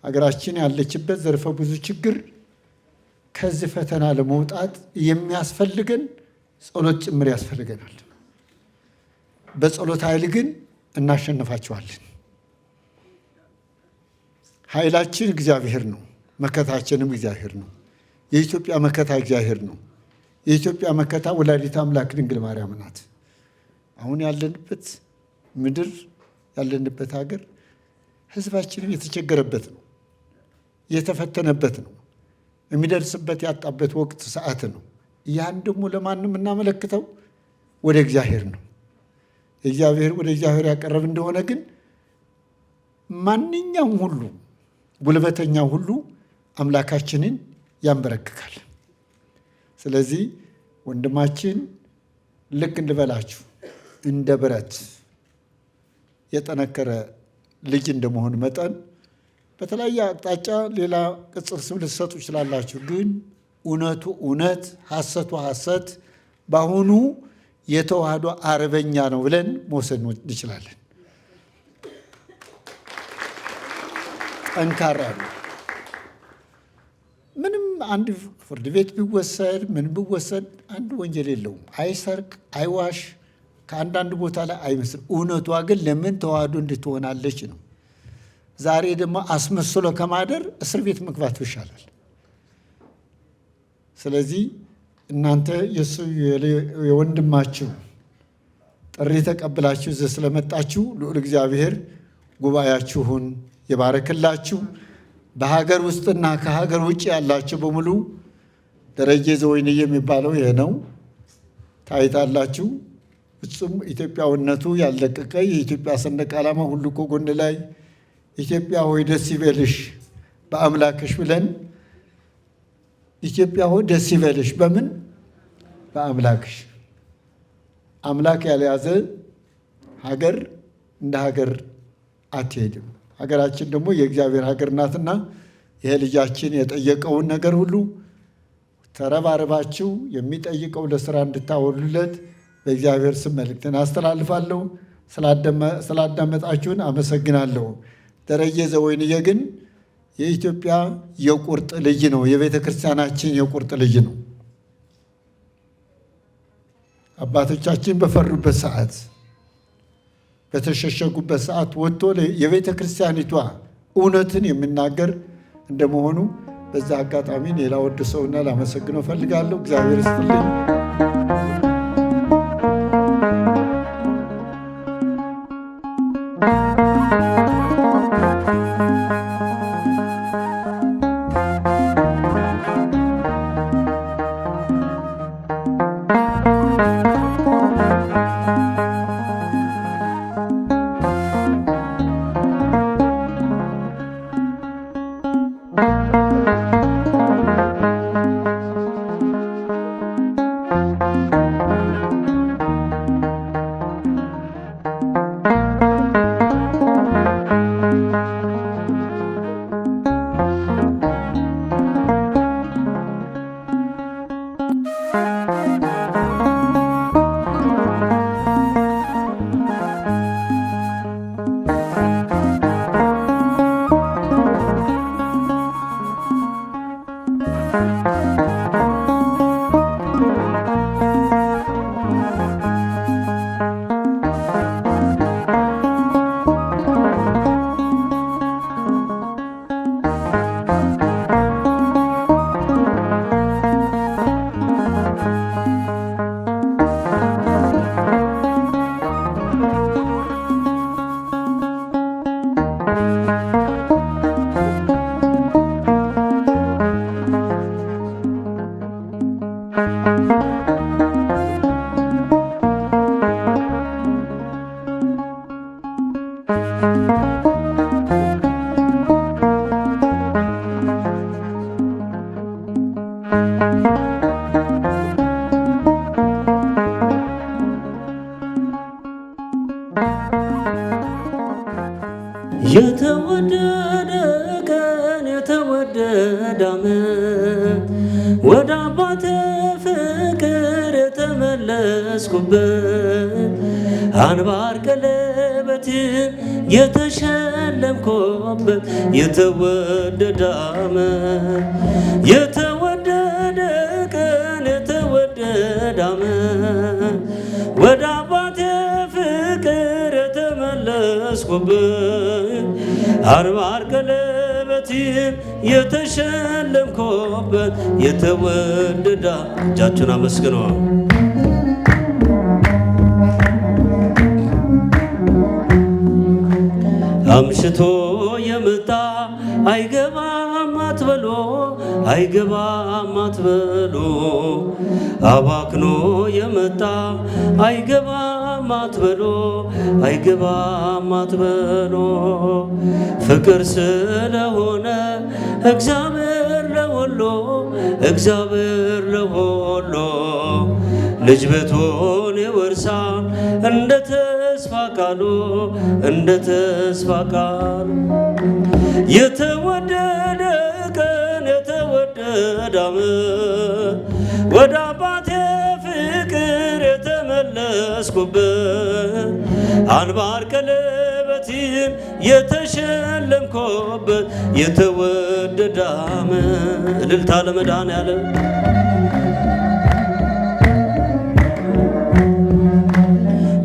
ሀገራችን ያለችበት ዘርፈ ብዙ ችግር፣ ከዚህ ፈተና ለመውጣት የሚያስፈልገን ጸሎት ጭምር ያስፈልገናል። በጸሎት ኃይል ግን እናሸንፋቸዋለን። ኃይላችን እግዚአብሔር ነው፣ መከታችንም እግዚአብሔር ነው። የኢትዮጵያ መከታ እግዚአብሔር ነው። የኢትዮጵያ መከታ ወላዲተ አምላክ ድንግል ማርያም ናት። አሁን ያለንበት ምድር፣ ያለንበት ሀገር ሕዝባችንም የተቸገረበት ነው፣ የተፈተነበት ነው፣ የሚደርስበት ያጣበት ወቅት ሰዓት ነው። ያን ደግሞ ለማንም የምናመለክተው ወደ እግዚአብሔር ነው። ወደ እግዚአብሔር ያቀረብ እንደሆነ ግን ማንኛውም ሁሉ ጉልበተኛ ሁሉ አምላካችንን ያንበረክካል። ስለዚህ ወንድማችን ልክ እንድበላችሁ እንደ ብረት የጠነከረ ልጅ እንደመሆን መጠን በተለያየ አቅጣጫ ሌላ ቅጽል ስም ልትሰጡ ይችላላችሁ። ግን እውነቱ እውነት ሐሰቱ ሐሰት በአሁኑ የተዋህዶ አርበኛ ነው ብለን መውሰድ እንችላለን። ጠንካራ ነው። ምንም አንድ ፍርድ ቤት ቢወሰድ ምን ቢወሰድ አንድ ወንጀል የለውም። አይሰርቅ፣ አይዋሽ፣ ከአንዳንድ ቦታ ላይ አይመስል። እውነቷ ግን ለምን ተዋህዶ እንድትሆናለች ነው። ዛሬ ደግሞ አስመስሎ ከማደር እስር ቤት መግባት ይሻላል። ስለዚህ እናንተ የወንድማችሁ ጥሪ ተቀብላችሁ እዚህ ስለመጣችሁ ልዑል እግዚአብሔር ጉባኤያችሁን የባረክላችሁ። በሀገር ውስጥና ከሀገር ውጭ ያላችሁ በሙሉ ደረጀ ዘወይንዬ የሚባለው ይሄ ነው። ታይታላችሁ። ፍጹም ኢትዮጵያዊነቱ ያለቀቀ የኢትዮጵያ ሰንደቅ ዓላማ ሁሉ ከጎን ላይ ኢትዮጵያ ሆይ ደስ ይበልሽ በአምላክሽ ብለን ኢትዮጵያ ሆይ ደስ ይበልሽ በምን በአምላክሽ። አምላክ ያልያዘ ሀገር እንደ ሀገር አትሄድም። ሀገራችን ደግሞ የእግዚአብሔር ሀገር ናትና ይሄ ልጃችን የጠየቀውን ነገር ሁሉ ተረባርባችሁ የሚጠይቀው ለስራ እንድታወሉለት በእግዚአብሔር ስም መልእክትን አስተላልፋለሁ። ስላዳመጣችሁን አመሰግናለሁ። ደረጀ ዘወይንዬ ግን የኢትዮጵያ የቁርጥ ልጅ ነው። የቤተ ክርስቲያናችን የቁርጥ ልጅ ነው። አባቶቻችን በፈሩበት ሰዓት፣ በተሸሸጉበት ሰዓት ወጥቶ የቤተ ክርስቲያኒቷ እውነትን የሚናገር እንደመሆኑ በዛ አጋጣሚ ሌላ ወድ ሰውና ላመሰግነው ፈልጋለሁ። እግዚአብሔር ይስጥልኝ። የተወደደ ቀን የተወደደ ዓመት ወደ አባቴ ፍቅር የተመለስኩበት አንባር ቀለበት የተሸለምኩበት የተወደደ ዓመት የተወደደ ቀን የተወደደ ዓመት ወደ አባቴ ፍቅር የተመለስኩበት አንባር ቀለበት የተሸለምኩበት የተወደደ እጃችሁን አመስግነው። አምሽቶ የመጣ አይገባም አትበሎ አይገባም አትበሎ አባክኖ የመጣ አይገባም አትበሎ አይገባም አትበሎ ፍቅር ስለሆነ እግዚአብሔር ለወሎ እግዚአብሔር ለወሎ ልጅ ቤቱን ይወርሳል እንደ ተስፋ ቃሉ እንደ ተስፋ ቃሉ የተወደደ ቀን የተወደደ ዓመት ወደ አባቴ ፍቅር የተመለስኩበት አንባር ቀለበትን የተሸለምኩበት የተወደደ ዓመት እልልታ ለመድኃኔዓለም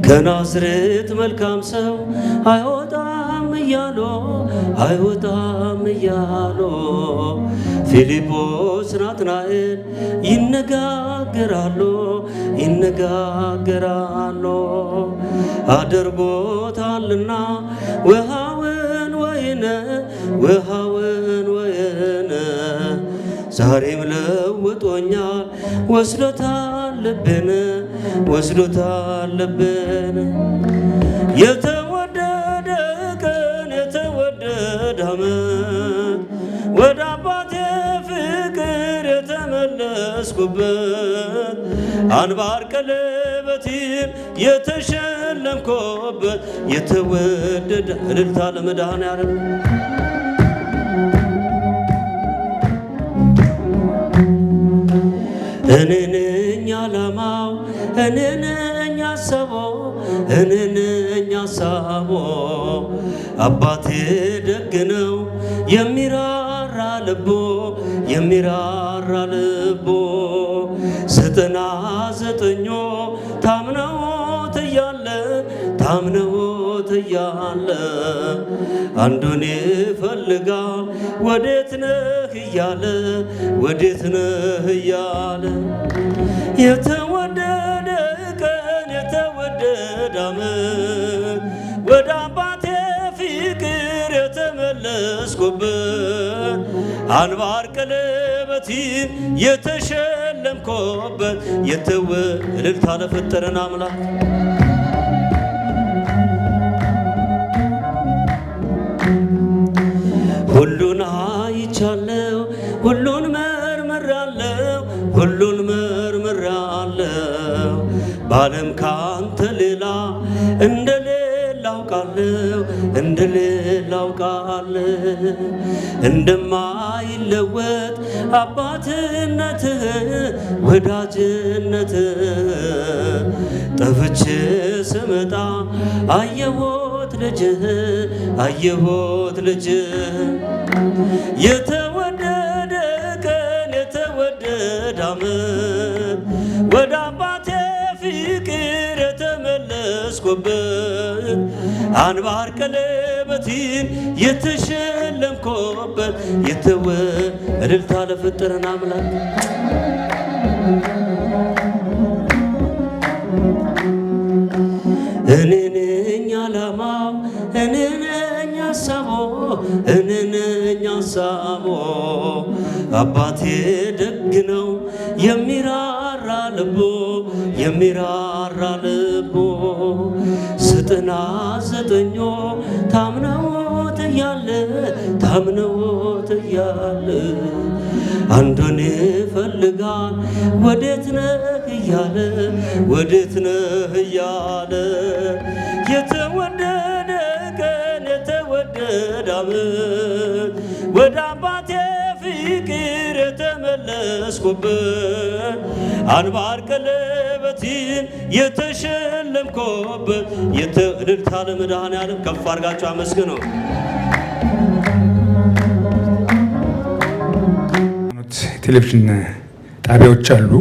ከናዝሬት መልካም ሰው አይወጣም እያሉ አይወጣም እያሉ ፊልጶስ ናትናኤል ይነጋገራሉ ይነጋገራሉ አድርጎታልና ውሃውን ወይን ውሃውን ወይን ዛሬም ለውጦኛል ወስዶታል ልቤን ወስዶታል ልቤን የተወደደ ቀን የተወደደ ዓመት ወደ አባቴ ፍቅር የተመለስኩበት አንባር ቀለበትን የተሸለምኩበት የተወደደ እልልታ ለመድኃኔዓለም እኔ ነኝ ዓላማው እኔ ነኝ ሐሳቡ እኔ ነኝ ሐሳቡ አባቴ ደግ ነው የሚራራ ልቦ የሚራራ ልቦ 99 ታምነውት እያለ አንዱን ይፈልጋል ወዴት ነህ እያለ ወዴት ነህ እያለ የተወደደ ቀን የተወደደ ዓመት ወደ አባቴ ፍቅር የተመለስኩበት አንባር ቀለበትን የተሸለምኩበት እልልታ ለፈጠረን አምላክ ሁሉን አይቻለሁ ሁሉን መርምራለሁ ሁሉን መርምራለሁ በዓለም ካንተ ሌላ እንደሌለ አውቃለሁ አይቻለው እንደሌላው ቃል እንደማይለወጥ አባትነትህ ወዳጅነትህ ጠፍቼ ስመጣ አየሁት ልጅህ የተወደደ ቀን የተወደደ ዓመት ወደ አባቴ ፍቅር የተመለስኩበት አንባር ቀለበቴን የተሸለምኩበት እልልታ ለፈጠረን አምላክ እኔ ነኝ ዓላማው እኔ ነኝ ሀሳቡ አባቴ ደግ ነው የሚራራ ልቡ ስጥና ዘጠኞ ታምነውት እያለ አንዱን ይፈልጋል ወዴት ነህ እያለ የተወደደ ቀን የተወደደ ዓመት ወደ አባቴ ፍቅር የተመለስኩበት አንባር ቀለበቴን የተሸለምኩበት እልልታ ለመድኃኔዓለም ከፍ አድርጋችሁ አመስግኑ። ቴሌቪዥን ጣቢያዎች አሉ።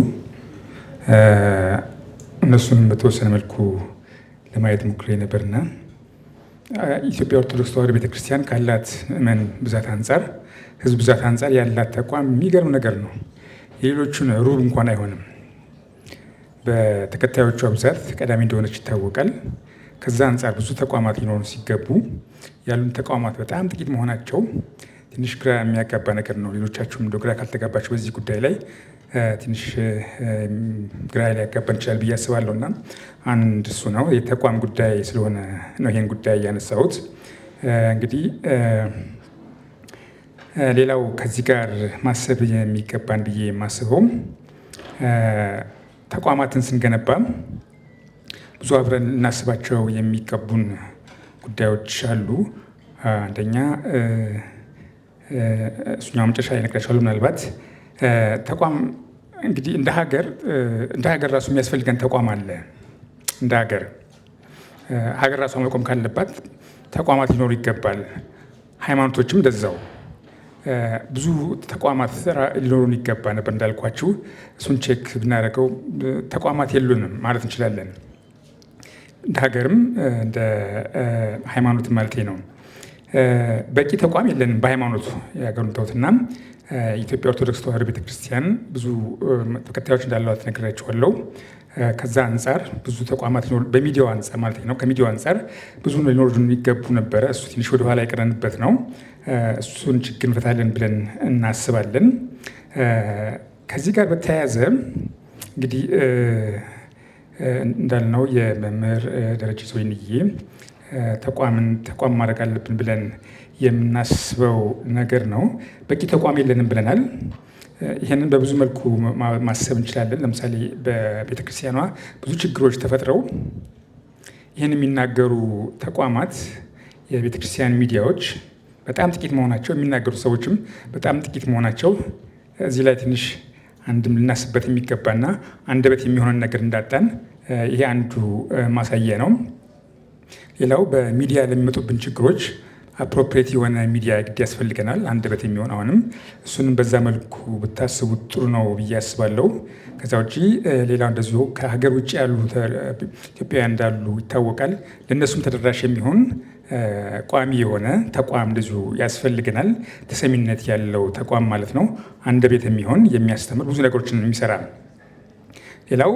እነሱንም በተወሰነ መልኩ ለማየት ሞክሬ ነበርና ኢትዮጵያ ኦርቶዶክስ ተዋሕዶ ቤተክርስቲያን ካላት ምዕመን ብዛት አንጻር፣ ሕዝብ ብዛት አንጻር ያላት ተቋም የሚገርም ነገር ነው። የሌሎቹን ሩብ እንኳን አይሆንም። በተከታዮቿ ብዛት ቀዳሚ እንደሆነች ይታወቃል። ከዛ አንጻር ብዙ ተቋማት ሊኖሩ ሲገቡ ያሉን ተቋማት በጣም ጥቂት መሆናቸው ትንሽ ግራ የሚያጋባ ነገር ነው። ሌሎቻችሁም እንደ ግራ ካልተጋባችሁ በዚህ ጉዳይ ላይ ትንሽ ግራ ሊያጋባን ይችላል ብዬ አስባለሁ። እና አንድ እሱ ነው የተቋም ጉዳይ ስለሆነ ነው ይሄን ጉዳይ ያነሳሁት። እንግዲህ ሌላው ከዚህ ጋር ማሰብ የሚገባን ብዬ የማስበው ተቋማትን ስንገነባ ብዙ አብረን ልናስባቸው የሚገቡን ጉዳዮች አሉ። አንደኛ እሱኛው መጨረሻ ላይ እነግራችኋለሁ። ምናልባት ተቋም እንግዲህ እንደ ሀገር ራሱ የሚያስፈልገን ተቋም አለ። እንደ ሀገር ራሷ መቆም ካለባት ተቋማት ሊኖሩ ይገባል። ሃይማኖቶችም እንደዛው ብዙ ተቋማት ሊኖሩን ይገባ ነበር። እንዳልኳችሁ እሱን ቼክ ብናደርገው ተቋማት የሉንም ማለት እንችላለን። እንደ ሀገርም እንደ ሃይማኖት ማለት ነው። በቂ ተቋም የለንም በሃይማኖቱ የሀገሩን ተውትና ኢትዮጵያ ኦርቶዶክስ ተዋሕዶ ቤተክርስቲያን ብዙ ተከታዮች እንዳሏት ነግራችኋለሁ። ከዛ አንጻር ብዙ ተቋማት በሚዲያው አንጻር ማለት ነው። ከሚዲያው አንጻር ብዙ ሊኖሩ የሚገቡ ነበረ። እሱ ትንሽ ወደኋላ የቀረንበት ነው። እሱን ችግር እንፈታለን ብለን እናስባለን። ከዚህ ጋር በተያያዘ እንግዲህ እንዳልነው የመምህር ደረጀ ወይንዬ ተቋም ማድረግ አለብን ብለን የምናስበው ነገር ነው። በቂ ተቋም የለንም ብለናል። ይህንን በብዙ መልኩ ማሰብ እንችላለን። ለምሳሌ በቤተክርስቲያኗ ብዙ ችግሮች ተፈጥረው ይህን የሚናገሩ ተቋማት፣ የቤተክርስቲያን ሚዲያዎች በጣም ጥቂት መሆናቸው፣ የሚናገሩ ሰዎችም በጣም ጥቂት መሆናቸው እዚህ ላይ ትንሽ አንድም ልናስበት የሚገባና አንደበት የሚሆነን ነገር እንዳጣን ይሄ አንዱ ማሳያ ነው። ሌላው በሚዲያ ለሚመጡብን ችግሮች አፕሮፕሬት የሆነ ሚዲያ ግድ ያስፈልገናል፣ አንደበት የሚሆን አሁንም እሱንም በዛ መልኩ ብታስቡት ጥሩ ነው ብዬ አስባለሁ። ከዛ ውጭ ሌላው እንደዚሁ ከሀገር ውጭ ያሉ ኢትዮጵያውያን እንዳሉ ይታወቃል። ለእነሱም ተደራሽ የሚሆን ቋሚ የሆነ ተቋም እንደዚሁ ያስፈልገናል። ተሰሚነት ያለው ተቋም ማለት ነው። አንደበት የሚሆን የሚያስተምር ብዙ ነገሮችን የሚሰራ። ሌላው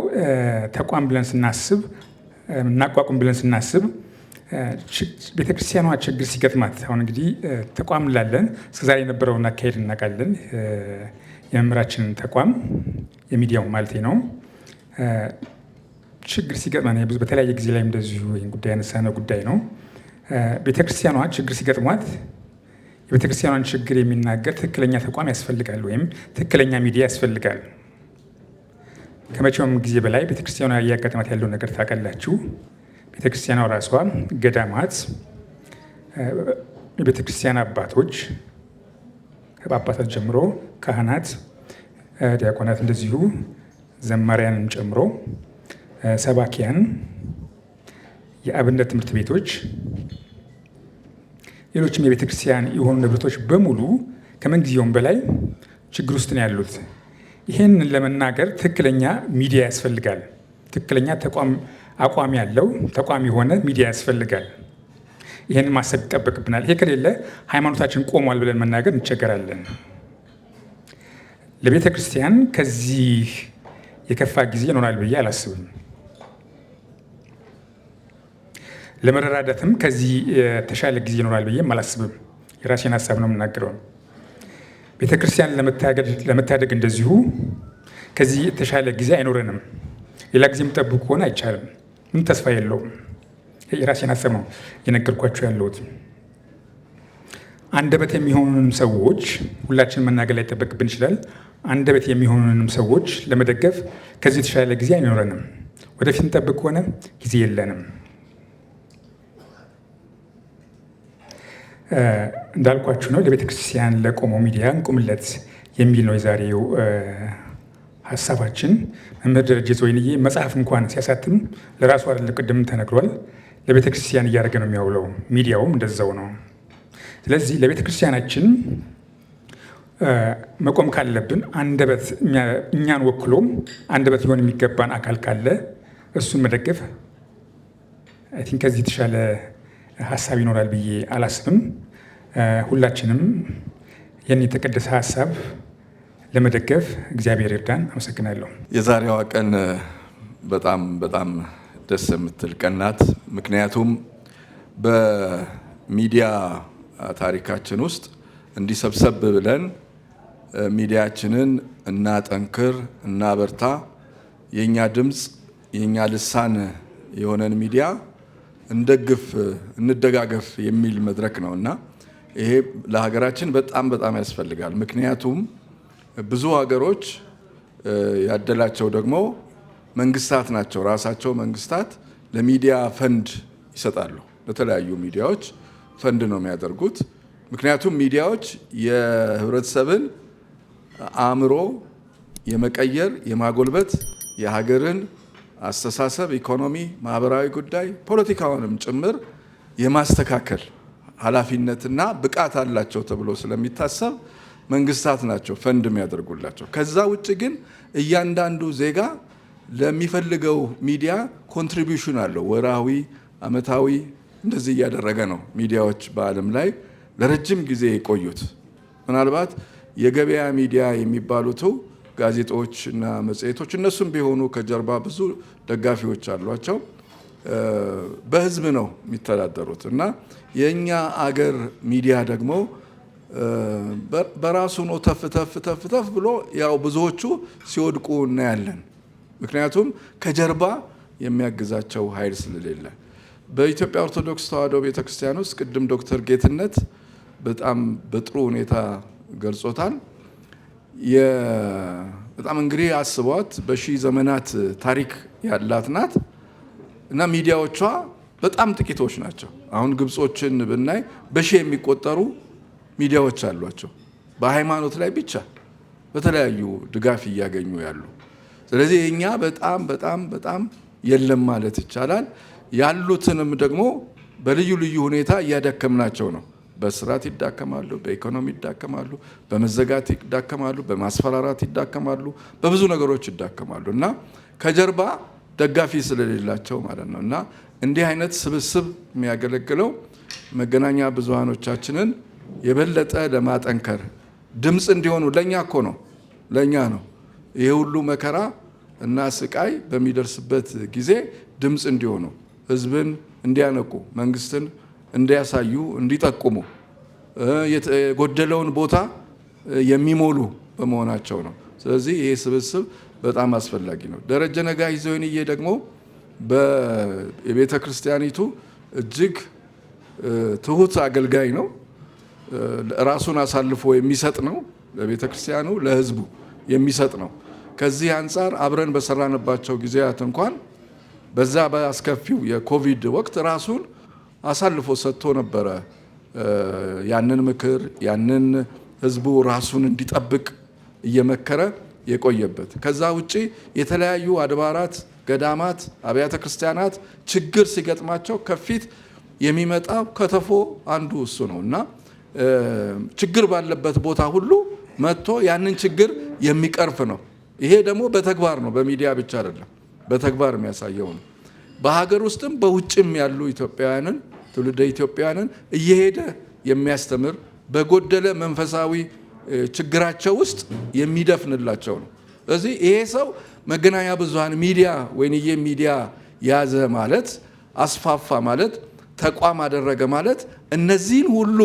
ተቋም ብለን ስናስብ እናቋቁም ብለን ስናስብ ቤተክርስቲያኗ ችግር ሲገጥማት አሁን እንግዲህ ተቋም እንላለን። እስከዛሬ የነበረውን አካሄድ እናውቃለን። የመምህራችንን ተቋም የሚዲያው ማለት ነው ችግር ሲገጥመን በተለያየ ጊዜ ላይ እንደዚሁ ይህን ጉዳይ ያነሳነው ጉዳይ ነው። ቤተክርስቲያኗ ችግር ሲገጥሟት የቤተክርስቲያኗን ችግር የሚናገር ትክክለኛ ተቋም ያስፈልጋል፣ ወይም ትክክለኛ ሚዲያ ያስፈልጋል። ከመቼውም ጊዜ በላይ ቤተክርስቲያኗ እያጋጠማት ያለው ነገር ታውቃላችሁ። ቤተክርስቲያኗ ራሷ፣ ገዳማት፣ የቤተክርስቲያን አባቶች ከጳጳሳት ጀምሮ ካህናት፣ ዲያቆናት፣ እንደዚሁ ዘማሪያንን ጨምሮ ሰባኪያን፣ የአብነት ትምህርት ቤቶች፣ ሌሎችም የቤተክርስቲያን የሆኑ ንብረቶች በሙሉ ከምንጊዜውም በላይ ችግር ውስጥ ነው ያሉት። ይህንን ለመናገር ትክክለኛ ሚዲያ ያስፈልጋል። ትክክለኛ አቋም ያለው ተቋም የሆነ ሚዲያ ያስፈልጋል። ይህን ማሰብ ይጠበቅብናል። ይሄ ከሌለ ሃይማኖታችን ቆሟል ብለን መናገር እንቸገራለን። ለቤተ ክርስቲያን ከዚህ የከፋ ጊዜ ይኖራል ብዬ አላስብም። ለመረዳዳትም ከዚህ የተሻለ ጊዜ ይኖራል ብዬም አላስብም። የራሴን ሀሳብ ነው የምናገረው። ቤተ ክርስቲያን ለመታደግ እንደዚሁ ከዚህ የተሻለ ጊዜ አይኖረንም። ሌላ ጊዜ የምጠብቁ ከሆነ አይቻልም። ምን ተስፋ የለውም። የራሴን ሀሳብ ነው የነገርኳቸው ያለሁት። አንደበት የሚሆኑንም ሰዎች ሁላችን መናገር ላይ ይጠበቅብን ይችላል። አንደበት የሚሆኑንም ሰዎች ለመደገፍ ከዚህ የተሻለ ጊዜ አይኖረንም። ወደፊት እንጠብቅ ከሆነ ጊዜ የለንም። እንዳልኳችሁ ነው። ለቤተ ክርስቲያን ለቆመው ሚዲያ እንቁምለት የሚል ነው የዛሬው ሀሳባችን። መምህር ደረጀ ዘወይንዬ መጽሐፍ እንኳን ሲያሳትም ለራሱ አይደለም፣ ቅድም ተነግሯል፣ ለቤተ ክርስቲያን እያደረገ ነው የሚያውለው። ሚዲያውም እንደዛው ነው። ስለዚህ ለቤተ ክርስቲያናችን መቆም ካለብን አንደበት እኛን ወክሎም አንደበት ሊሆን የሚገባን አካል ካለ እሱን መደገፍ አይ ቲንክ ከዚህ የተሻለ ሀሳብ ይኖራል ብዬ አላስብም። ሁላችንም ይህን የተቀደሰ ሀሳብ ለመደገፍ እግዚአብሔር ይርዳን። አመሰግናለሁ። የዛሬዋ ቀን በጣም በጣም ደስ የምትል ቀን ናት። ምክንያቱም በሚዲያ ታሪካችን ውስጥ እንዲሰብሰብ ብለን ሚዲያችንን እናጠንክር፣ እናበርታ፣ የእኛ ድምፅ የእኛ ልሳን የሆነን ሚዲያ እንደግፍ፣ እንደጋገፍ የሚል መድረክ ነው እና ይሄ ለሀገራችን በጣም በጣም ያስፈልጋል። ምክንያቱም ብዙ ሀገሮች ያደላቸው ደግሞ መንግስታት ናቸው። ራሳቸው መንግስታት ለሚዲያ ፈንድ ይሰጣሉ። ለተለያዩ ሚዲያዎች ፈንድ ነው የሚያደርጉት። ምክንያቱም ሚዲያዎች የህብረተሰብን አእምሮ የመቀየር የማጎልበት የሀገርን አስተሳሰብ፣ ኢኮኖሚ፣ ማህበራዊ ጉዳይ፣ ፖለቲካውንም ጭምር የማስተካከል ኃላፊነትና ብቃት አላቸው ተብሎ ስለሚታሰብ መንግስታት ናቸው ፈንድ የሚያደርጉላቸው። ከዛ ውጭ ግን እያንዳንዱ ዜጋ ለሚፈልገው ሚዲያ ኮንትሪቢዩሽን አለው። ወራዊ፣ አመታዊ እንደዚህ እያደረገ ነው ሚዲያዎች በዓለም ላይ ለረጅም ጊዜ የቆዩት። ምናልባት የገበያ ሚዲያ የሚባሉት ጋዜጦች እና መጽሔቶች እነሱም ቢሆኑ ከጀርባ ብዙ ደጋፊዎች አሏቸው። በህዝብ ነው የሚተዳደሩት እና የእኛ አገር ሚዲያ ደግሞ በራሱ ነው ተፍ ተፍ ተፍ ተፍ ብሎ ያው ብዙዎቹ ሲወድቁ እናያለን። ምክንያቱም ከጀርባ የሚያግዛቸው ኃይል ስለሌለ። በኢትዮጵያ ኦርቶዶክስ ተዋሕዶ ቤተክርስቲያን ውስጥ ቅድም ዶክተር ጌትነት በጣም በጥሩ ሁኔታ ገልጾታል። በጣም እንግዲህ አስቧት በሺህ ዘመናት ታሪክ ያላት ናት እና ሚዲያዎቿ በጣም ጥቂቶች ናቸው። አሁን ግብጾችን ብናይ በሺህ የሚቆጠሩ ሚዲያዎች አሏቸው፣ በሃይማኖት ላይ ብቻ በተለያዩ ድጋፍ እያገኙ ያሉ። ስለዚህ እኛ በጣም በጣም በጣም የለም ማለት ይቻላል። ያሉትንም ደግሞ በልዩ ልዩ ሁኔታ እያዳከምናቸው ነው። በስርዓት ይዳከማሉ፣ በኢኮኖሚ ይዳከማሉ፣ በመዘጋት ይዳከማሉ፣ በማስፈራራት ይዳከማሉ፣ በብዙ ነገሮች ይዳከማሉ እና ከጀርባ ደጋፊ ስለሌላቸው ማለት ነው። እና እንዲህ አይነት ስብስብ የሚያገለግለው መገናኛ ብዙሃኖቻችንን የበለጠ ለማጠንከር ድምፅ እንዲሆኑ ለእኛ እኮ ነው፣ ለእኛ ነው ይሄ ሁሉ መከራ እና ስቃይ በሚደርስበት ጊዜ ድምፅ እንዲሆኑ፣ ህዝብን እንዲያነቁ፣ መንግስትን እንዲያሳዩ፣ እንዲጠቁሙ፣ የጎደለውን ቦታ የሚሞሉ በመሆናቸው ነው። ስለዚህ ይሄ ስብስብ በጣም አስፈላጊ ነው። ደረጀ ነጋሽ ዘወይንዬ ደግሞ በቤተ ክርስቲያኒቱ እጅግ ትሁት አገልጋይ ነው። ራሱን አሳልፎ የሚሰጥ ነው። ለቤተ ክርስቲያኑ ለህዝቡ የሚሰጥ ነው። ከዚህ አንጻር አብረን በሰራንባቸው ጊዜያት እንኳን በዛ በአስከፊው የኮቪድ ወቅት ራሱን አሳልፎ ሰጥቶ ነበረ። ያንን ምክር ያንን ህዝቡ ራሱን እንዲጠብቅ እየመከረ የቆየበት። ከዛ ውጪ የተለያዩ አድባራት፣ ገዳማት፣ አብያተ ክርስቲያናት ችግር ሲገጥማቸው ከፊት የሚመጣው ከተፎ አንዱ እሱ ነው እና ችግር ባለበት ቦታ ሁሉ መጥቶ ያንን ችግር የሚቀርፍ ነው። ይሄ ደግሞ በተግባር ነው፣ በሚዲያ ብቻ አይደለም፣ በተግባር የሚያሳየው ነው። በሀገር ውስጥም በውጭም ያሉ ኢትዮጵያውያንን ትውልደ ኢትዮጵያውያንን እየሄደ የሚያስተምር በጎደለ መንፈሳዊ ችግራቸው ውስጥ የሚደፍንላቸው ነው። ስለዚህ ይሄ ሰው መገናኛ ብዙሃን ሚዲያ ወይንዬ ሚዲያ ያዘ ማለት አስፋፋ ማለት ተቋም አደረገ ማለት እነዚህን ሁሉ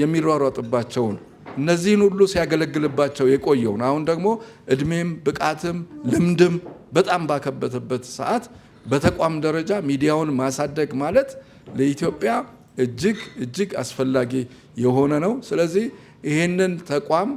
የሚሯሯጥባቸውን እነዚህን ሁሉ ሲያገለግልባቸው የቆየውን አሁን ደግሞ እድሜም ብቃትም ልምድም በጣም ባከበተበት ሰዓት በተቋም ደረጃ ሚዲያውን ማሳደግ ማለት ለኢትዮጵያ እጅግ አስፈላጊ የሆነ ነው። ስለዚህ ይህንን ተቋም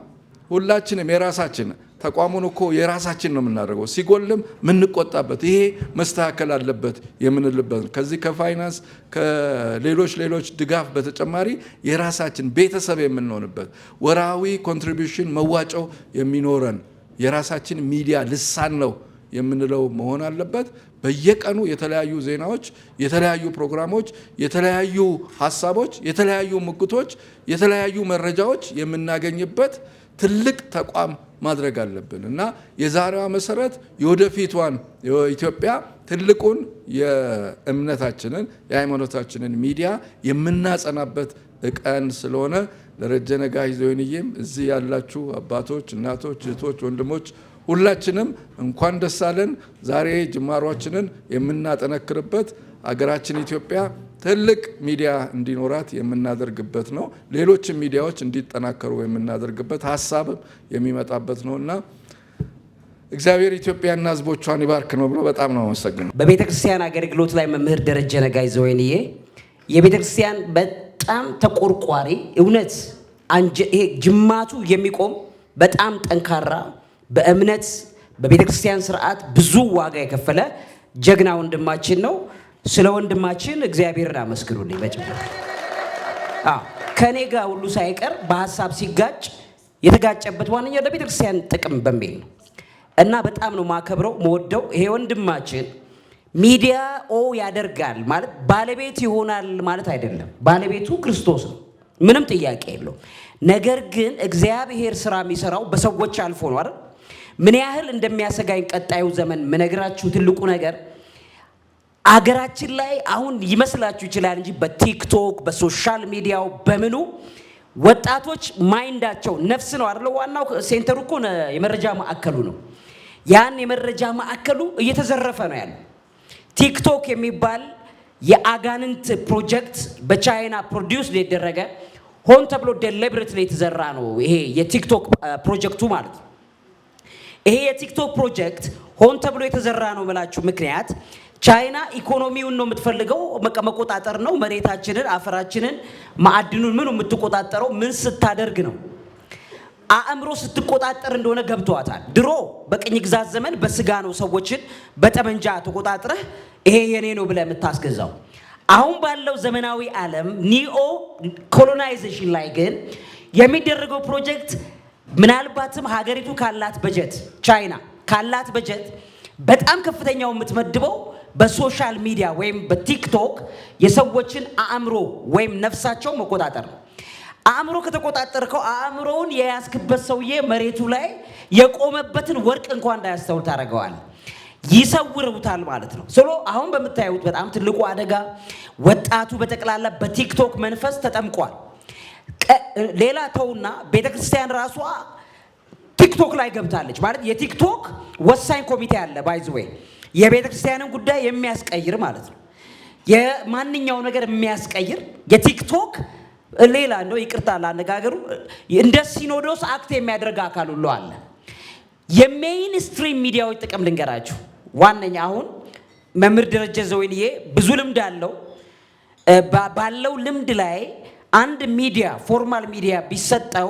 ሁላችንም የራሳችን ተቋሙን እኮ የራሳችን ነው የምናደርገው። ሲጎልም ምንቆጣበት ይሄ መስተካከል አለበት የምንልበት ከዚህ ከፋይናንስ ከሌሎች ድጋፍ በተጨማሪ የራሳችን ቤተሰብ የምንሆንበት ወራዊ ኮንትሪቢዩሽን መዋጮው የሚኖረን የራሳችን ሚዲያ ልሳን ነው የምንለው መሆን አለበት። በየቀኑ የተለያዩ ዜናዎች፣ የተለያዩ ፕሮግራሞች፣ የተለያዩ ሀሳቦች፣ የተለያዩ ሙግቶች፣ የተለያዩ መረጃዎች የምናገኝበት ትልቅ ተቋም ማድረግ አለብን እና የዛሬዋ መሰረት የወደፊቷን ኢትዮጵያ ትልቁን የእምነታችንን የሃይማኖታችንን ሚዲያ የምናጸናበት ቀን ስለሆነ ደረጀ ነጋሽ ዘወይንዬም እዚህ ያላችሁ አባቶች፣ እናቶች፣ እህቶች፣ ወንድሞች ሁላችንም እንኳን ደስ አለን። ዛሬ ጅማሯችንን የምናጠነክርበት አገራችን ኢትዮጵያ ትልቅ ሚዲያ እንዲኖራት የምናደርግበት ነው። ሌሎችም ሚዲያዎች እንዲጠናከሩ የምናደርግበት ሀሳብ የሚመጣበት ነውና እግዚአብሔር ኢትዮጵያና ሕዝቦቿን ይባርክ ነው ብሎ በጣም ነው አመሰግነው። በቤተ ክርስቲያን አገልግሎት ላይ መምህር ደረጀ ነጋሽ ዘወይንዬ የቤተ ክርስቲያን በጣም ተቆርቋሪ እውነት ይሄ ጅማቱ የሚቆም በጣም ጠንካራ በእምነት በቤተ ክርስቲያን ስርዓት ብዙ ዋጋ የከፈለ ጀግና ወንድማችን ነው። ስለ ወንድማችን እግዚአብሔርን አመስግኑልኝ። በጭብጨባ ከኔ ጋር ሁሉ ሳይቀር በሀሳብ ሲጋጭ የተጋጨበት ዋነኛው ለቤተ ክርስቲያን ጥቅም በሚል ነው እና በጣም ነው ማከብረው መወደው። ይሄ ወንድማችን ሚዲያ ያደርጋል ማለት ባለቤት ይሆናል ማለት አይደለም። ባለቤቱ ክርስቶስ ነው፣ ምንም ጥያቄ የለው። ነገር ግን እግዚአብሔር ስራ የሚሰራው በሰዎች አልፎ ነው አይደል? ምን ያህል እንደሚያሰጋኝ ቀጣዩ ዘመን ምነግራችሁ ትልቁ ነገር አገራችን ላይ አሁን ይመስላችሁ ይችላል እንጂ በቲክቶክ በሶሻል ሚዲያው በምኑ ወጣቶች ማይንዳቸው ነፍስ ነው አይደል? ዋናው ሴንተሩ እኮ የመረጃ ማዕከሉ ነው። ያን የመረጃ ማዕከሉ እየተዘረፈ ነው ያለው። ቲክቶክ የሚባል የአጋንንት ፕሮጀክት በቻይና ፕሮዲውስ ሊደረገ ሆን ተብሎ ዴሊብሬትሊ የተዘራ ነው ይሄ የቲክቶክ ፕሮጀክቱ ማለት ነው። ይሄ የቲክቶክ ፕሮጀክት ሆን ተብሎ የተዘራ ነው መላችሁ ምክንያት ቻይና ኢኮኖሚውን ነው የምትፈልገው፣ መቆጣጠር ነው። መሬታችንን፣ አፈራችንን፣ ማዕድኑን ምን የምትቆጣጠረው ምን ስታደርግ ነው? አእምሮ ስትቆጣጠር እንደሆነ ገብቷታል። ድሮ በቅኝ ግዛት ዘመን በስጋ ነው ሰዎችን በጠመንጃ ተቆጣጥረህ ይሄ የኔ ነው ብለህ የምታስገዛው። አሁን ባለው ዘመናዊ ዓለም ኒኦ ኮሎናይዜሽን ላይ ግን የሚደረገው ፕሮጀክት ምናልባትም ሀገሪቱ ካላት በጀት ቻይና ካላት በጀት በጣም ከፍተኛው የምትመድበው በሶሻል ሚዲያ ወይም በቲክቶክ የሰዎችን አእምሮ ወይም ነፍሳቸው መቆጣጠር ነው። አእምሮ ከተቆጣጠርከው አእምሮውን የያዝክበት ሰውዬ መሬቱ ላይ የቆመበትን ወርቅ እንኳን እንዳያስተውል ታደርገዋል። ይሰውሩታል ማለት ነው። አሁን በምታዩት በጣም ትልቁ አደጋ ወጣቱ በጠቅላላ በቲክቶክ መንፈስ ተጠምቋል። ሌላ ተውና ቤተክርስቲያን ራሷ ቲክቶክ ላይ ገብታለች ማለት የቲክቶክ ወሳኝ ኮሚቴ አለ ባይዝዌይ የቤተክርስቲያንን ጉዳይ የሚያስቀይር ማለት ነው። የማንኛው ነገር የሚያስቀይር የቲክቶክ ሌላ እንደው ይቅርታ ላነጋገሩ እንደ ሲኖዶስ አክት የሚያደርግ አካል ሁሉ አለ። የሜይንስትሪም ሚዲያዎች ጥቅም ልንገራችሁ። ዋነኛ አሁን መምህር ደረጀ ዘወይንዬ ብዙ ልምድ አለው። ባለው ልምድ ላይ አንድ ሚዲያ ፎርማል ሚዲያ ቢሰጠው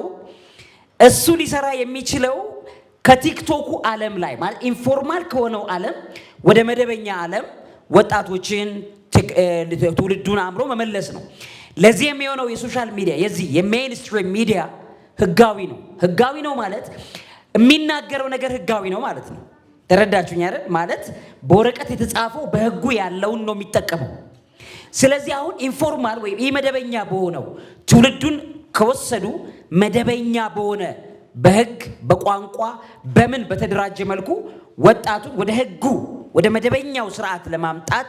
እሱ ሊሰራ የሚችለው ከቲክቶኩ ዓለም ላይ ማለት ኢንፎርማል ከሆነው ዓለም ወደ መደበኛ ዓለም ወጣቶችን ትውልዱን አምሮ መመለስ ነው። ለዚህ የሚሆነው የሶሻል ሚዲያ የዚህ የሜይንስትሪም ሚዲያ ህጋዊ ነው። ህጋዊ ነው ማለት የሚናገረው ነገር ህጋዊ ነው ማለት ነው። ተረዳችሁኝ አይደል? ማለት በወረቀት የተጻፈው በህጉ ያለውን ነው የሚጠቀመው። ስለዚህ አሁን ኢንፎርማል ወይም መደበኛ በሆነው ትውልዱን ከወሰዱ መደበኛ በሆነ በህግ በቋንቋ በምን በተደራጀ መልኩ ወጣቱን ወደ ህጉ ወደ መደበኛው ስርዓት ለማምጣት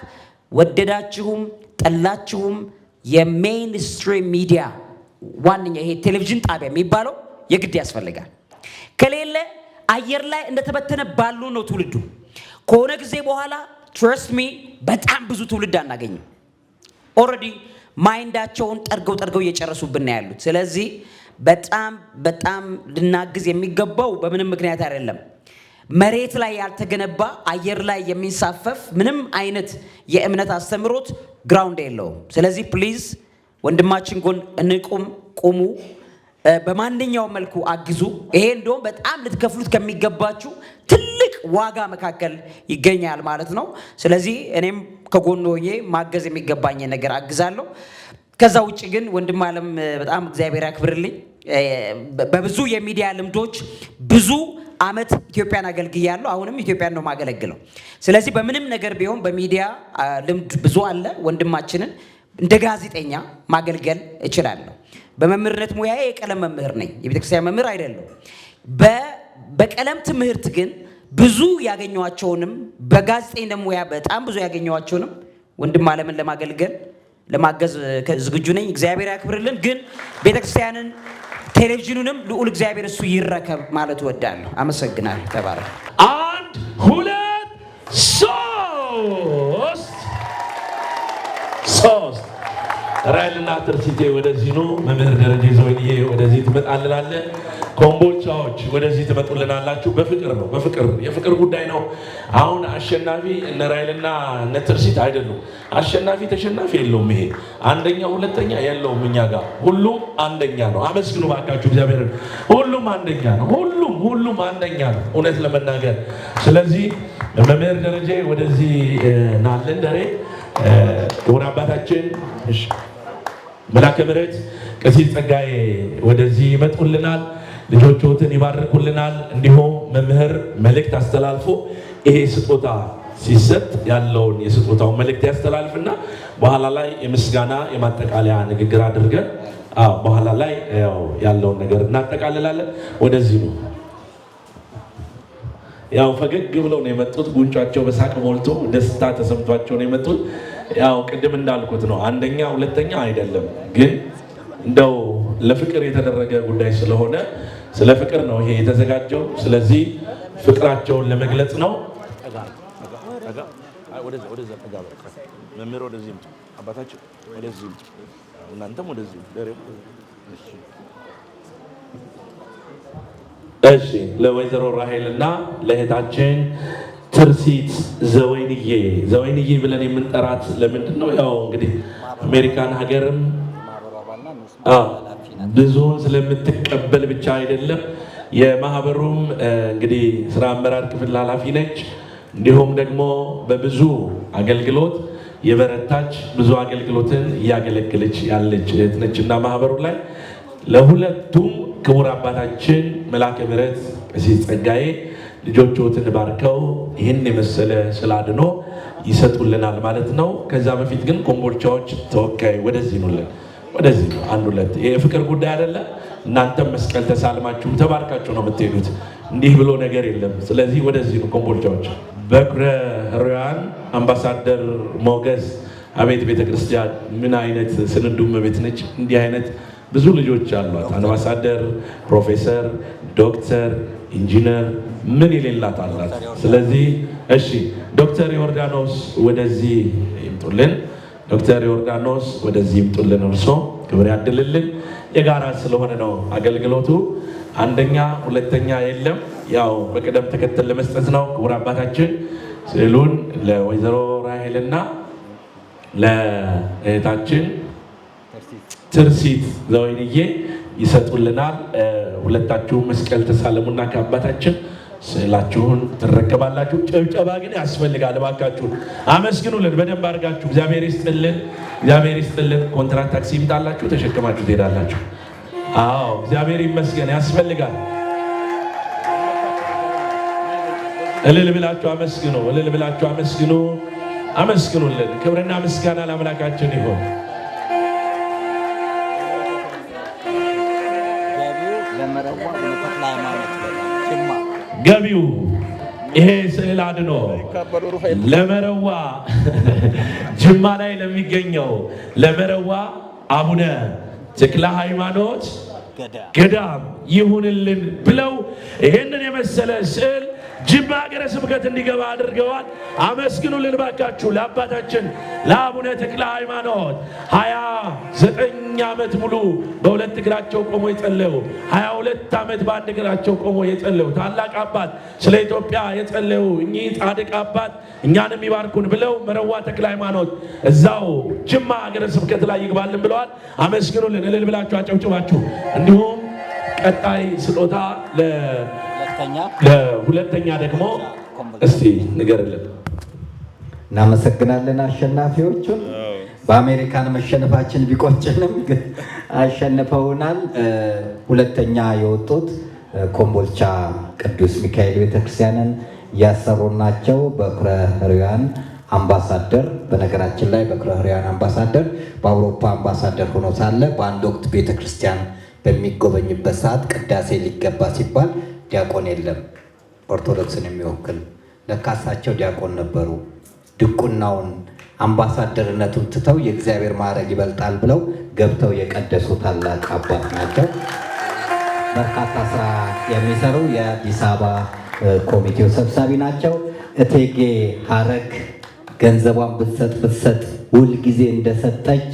ወደዳችሁም ጠላችሁም የሜይንስትሪም ሚዲያ ዋንኛ ይሄ ቴሌቪዥን ጣቢያ የሚባለው የግድ ያስፈልጋል። ከሌለ አየር ላይ እንደተበተነ ባሉ ነው ትውልዱ። ከሆነ ጊዜ በኋላ ትረስት ሚ በጣም ብዙ ትውልድ አናገኝም። ኦልሬዲ ማይንዳቸውን ጠርገው እየጨረሱብን ያሉት። ስለዚህ በጣም ልናግዝ የሚገባው በምንም ምክንያት አይደለም። መሬት ላይ ያልተገነባ አየር ላይ የሚንሳፈፍ ምንም አይነት የእምነት አስተምሮት ግራውንድ የለውም። ስለዚህ ፕሊዝ ወንድማችን ጎን እንቁም፣ ቁሙ፣ በማንኛውም መልኩ አግዙ። ይሄ እንደውም በጣም ልትከፍሉት ከሚገባችሁ ትልቅ ዋጋ መካከል ይገኛል ማለት ነው። ስለዚህ እኔም ከጎን ሆኜ ማገዝ የሚገባኝ ነገር አግዛለሁ። ከዛ ውጭ ግን ወንድም ዓለም በጣም እግዚአብሔር ያክብርልኝ። በብዙ የሚዲያ ልምዶች ብዙ አመት ኢትዮጵያን አገልግያለሁ። አሁንም ኢትዮጵያን ነው ማገለግለው። ስለዚህ በምንም ነገር ቢሆን በሚዲያ ልምድ ብዙ አለ። ወንድማችንን እንደ ጋዜጠኛ ማገልገል እችላለሁ። በመምህርነት ሙያዬ የቀለም መምህር ነኝ። የቤተክርስቲያን መምህር አይደለሁ። በቀለም ትምህርት ግን ብዙ ያገኘዋቸውንም በጋዜጠኝነት ሙያ በጣም ብዙ ያገኘዋቸውንም ወንድም ዓለምን ለማገልገል ለማገዝ ዝግጁ ነኝ። እግዚአብሔር ያክብርልን። ግን ቤተክርስቲያንን ቴሌቪዥኑንም ልዑል እግዚአብሔር እሱ ይረከብ ማለት እወዳለሁ። አመሰግናለሁ። ተባረክ። 1 2 3 ራይልና ትርሲቴ ወደዚህ ነው። መምህር ደረጀ ዘወይንዬ ወደዚህ ትመጣልናለህ። ኮምቦልቻዎች ወደዚህ ትመጡልናላችሁ። በፍቅር ነው፣ በፍቅር የፍቅር ጉዳይ ነው። አሁን አሸናፊ እነ ራይልና እነ ትርሲት አይደሉም። አሸናፊ ተሸናፊ የለውም። ይሄ አንደኛ ሁለተኛ የለውም። እኛ ጋር ሁሉም አንደኛ ነው። አመስግኑ ባካችሁ እግዚአብሔርን። ሁሉም አንደኛ ነው። ሁሉም አንደኛ ነው እውነት ለመናገር። ስለዚህ መምህር ደረጀ ወደዚህ ናለን። ደሬ ክቡር አባታችን መላከ ምሕረት ቀሲስ ጸጋዬ ወደዚህ ይመጡልናል። ልጆቹን ይባርኩልናል። እንዲሁም መምህር መልእክት አስተላልፎ ይሄ ስጦታ ሲሰጥ ያለውን የስጦታውን መልእክት ያስተላልፍና በኋላ ላይ የምስጋና የማጠቃለያ ንግግር አድርገን በኋላ ላይ ያለውን ነገር እናጠቃልላለን። ወደዚህ ነው። ያው ፈገግ ብለው ነው የመጡት። ጉንጫቸው በሳቅ ሞልቶ ደስታ ተሰምቷቸው ነው የመጡት። ያው ቅድም እንዳልኩት ነው አንደኛ ሁለተኛ አይደለም፣ ግን እንደው ለፍቅር የተደረገ ጉዳይ ስለሆነ ስለ ፍቅር ነው ይሄ የተዘጋጀው። ስለዚህ ፍቅራቸውን ለመግለጽ ነው። እሺ ለወይዘሮ ራሄልና ለእህታችን ትርሲት ዘወይንዬ ብለን የምንጠራት ለምንድን ነው? ያው እንግዲህ አሜሪካን ሀገርም ብዙውን ስለምትቀበል ብቻ አይደለም። የማህበሩም እንግዲህ ስራ አመራር ክፍል ኃላፊ ነች። እንዲሁም ደግሞ በብዙ አገልግሎት የበረታች ብዙ አገልግሎትን እያገለገለች ያለች እህት ነች እና ማህበሩ ላይ ለሁለቱም ክቡር አባታችን መላከ ምሕረት ቀሲስ ጸጋዬ ልጆቹን ባርከው ይህን የመሰለ ስላድኖ ይሰጡልናል ማለት ነው። ከዛ በፊት ግን ኮምቦልቻዎች ተወካይ ወደዚህ ነውልን፣ ወደዚህ ነው። አንድ ሁለት የፍቅር ጉዳይ አይደለ። እናንተም መስቀል ተሳልማችሁ ተባርካችሁ ነው የምትሄዱት። እንዲህ ብሎ ነገር የለም። ስለዚህ ወደዚህ ነው ኮምቦልቻዎች። በኩረ ሕሩያን አምባሳደር ሞገስ አቤት ቤተክርስቲያን ምን አይነት ስንዱ እመቤት ነች! እንዲህ አይነት ብዙ ልጆች አሏት። አምባሳደር፣ ፕሮፌሰር፣ ዶክተር፣ ኢንጂነር ምን የሌላት አላት። ስለዚህ እሺ ዶክተር ዮርዳኖስ ወደዚህ ይምጡልን። ዶክተር ዮርዳኖስ ወደዚህ ይምጡልን። እርሶ ክብር ያድልልን። የጋራ ስለሆነ ነው አገልግሎቱ። አንደኛ ሁለተኛ የለም። ያው በቅደም ተከተል ለመስጠት ነው። ክቡር አባታችን ስዕሉን ለወይዘሮ ራሄልና ለእህታችን ትርሲት ዘወይንዬ ይሰጡልናል። ሁለታችሁ መስቀል ተሳለሙና ከአባታችን ስዕላችሁን ትረከባላችሁ። ጭብጨባ ግን ያስፈልጋል። እባካችሁን አመስግኑልን በደንብ አድርጋችሁ። እግዚአብሔር ይስጥልን፣ እግዚአብሔር ይስጥልን። ኮንትራት ታክሲ ይምጣላችሁ፣ ተሸክማችሁ ትሄዳላችሁ። አዎ እግዚአብሔር ይመስገን። ያስፈልጋል። እልል ብላችሁ አመስግኑ፣ እልል ብላችሁ አመስግኑ፣ አመስግኑልን። ክብርና ምስጋና ለአምላካችን ይሁን። ገቢው ይሄ ስዕል አድኖ ለመረዋ ጅማ ላይ ለሚገኘው ለመረዋ አቡነ ተክለ ሃይማኖት ገዳም ይሁንልን ብለው ይሄንን የመሰለ ስዕል ጅማ ሀገረ ስብከት እንዲገባ አድርገዋል። አመስግኑልን ባካችሁ ለአባታችን ለአቡነ ተክለ ሃይማኖት 29 ዓመት ሙሉ በሁለት እግራቸው ቆሞ የጸለዩ 22 ዓመት በአንድ እግራቸው ቆሞ የጸለዩ ታላቅ አባት ስለ ኢትዮጵያ የጸለዩ እኚህ ጻድቅ አባት እኛንም ይባርኩን ብለው መረዋ ተክለ ሃይማኖት እዛው ጅማ ሀገረ ስብከት ላይ ይግባልን ብለዋል። አመስግኑልን እልል ብላችሁ አጨብጭባችሁ። እንዲሁም ቀጣይ ስጦታ ለሁለተኛ ደግሞ እስቲ ንገርልን። እናመሰግናለን አሸናፊዎቹን። በአሜሪካን መሸነፋችን ቢቆጭንም ግን አሸንፈውናል። ሁለተኛ የወጡት ኮምቦልቻ ቅዱስ ሚካኤል ቤተክርስቲያንን እያሰሩ ናቸው። በኩረ ሕሩያን አምባሳደር፣ በነገራችን ላይ በኩረ ሕሩያን አምባሳደር በአውሮፓ አምባሳደር ሆኖ ሳለ በአንድ ወቅት ቤተክርስቲያን በሚጎበኝበት ሰዓት ቅዳሴ ሊገባ ሲባል ዲያቆን የለም ኦርቶዶክስን የሚወክል። ለካሳቸው ዲያቆን ነበሩ። ድቁናውን አምባሳደርነቱን ትተው የእግዚአብሔር ማዕረግ ይበልጣል ብለው ገብተው የቀደሱ ታላቅ አባት ናቸው። በርካታ ስራ የሚሰሩ የአዲስ አበባ ኮሚቴው ሰብሳቢ ናቸው። እቴጌ ሀረግ ገንዘቧን ብትሰጥ ሁል ጊዜ እንደሰጠች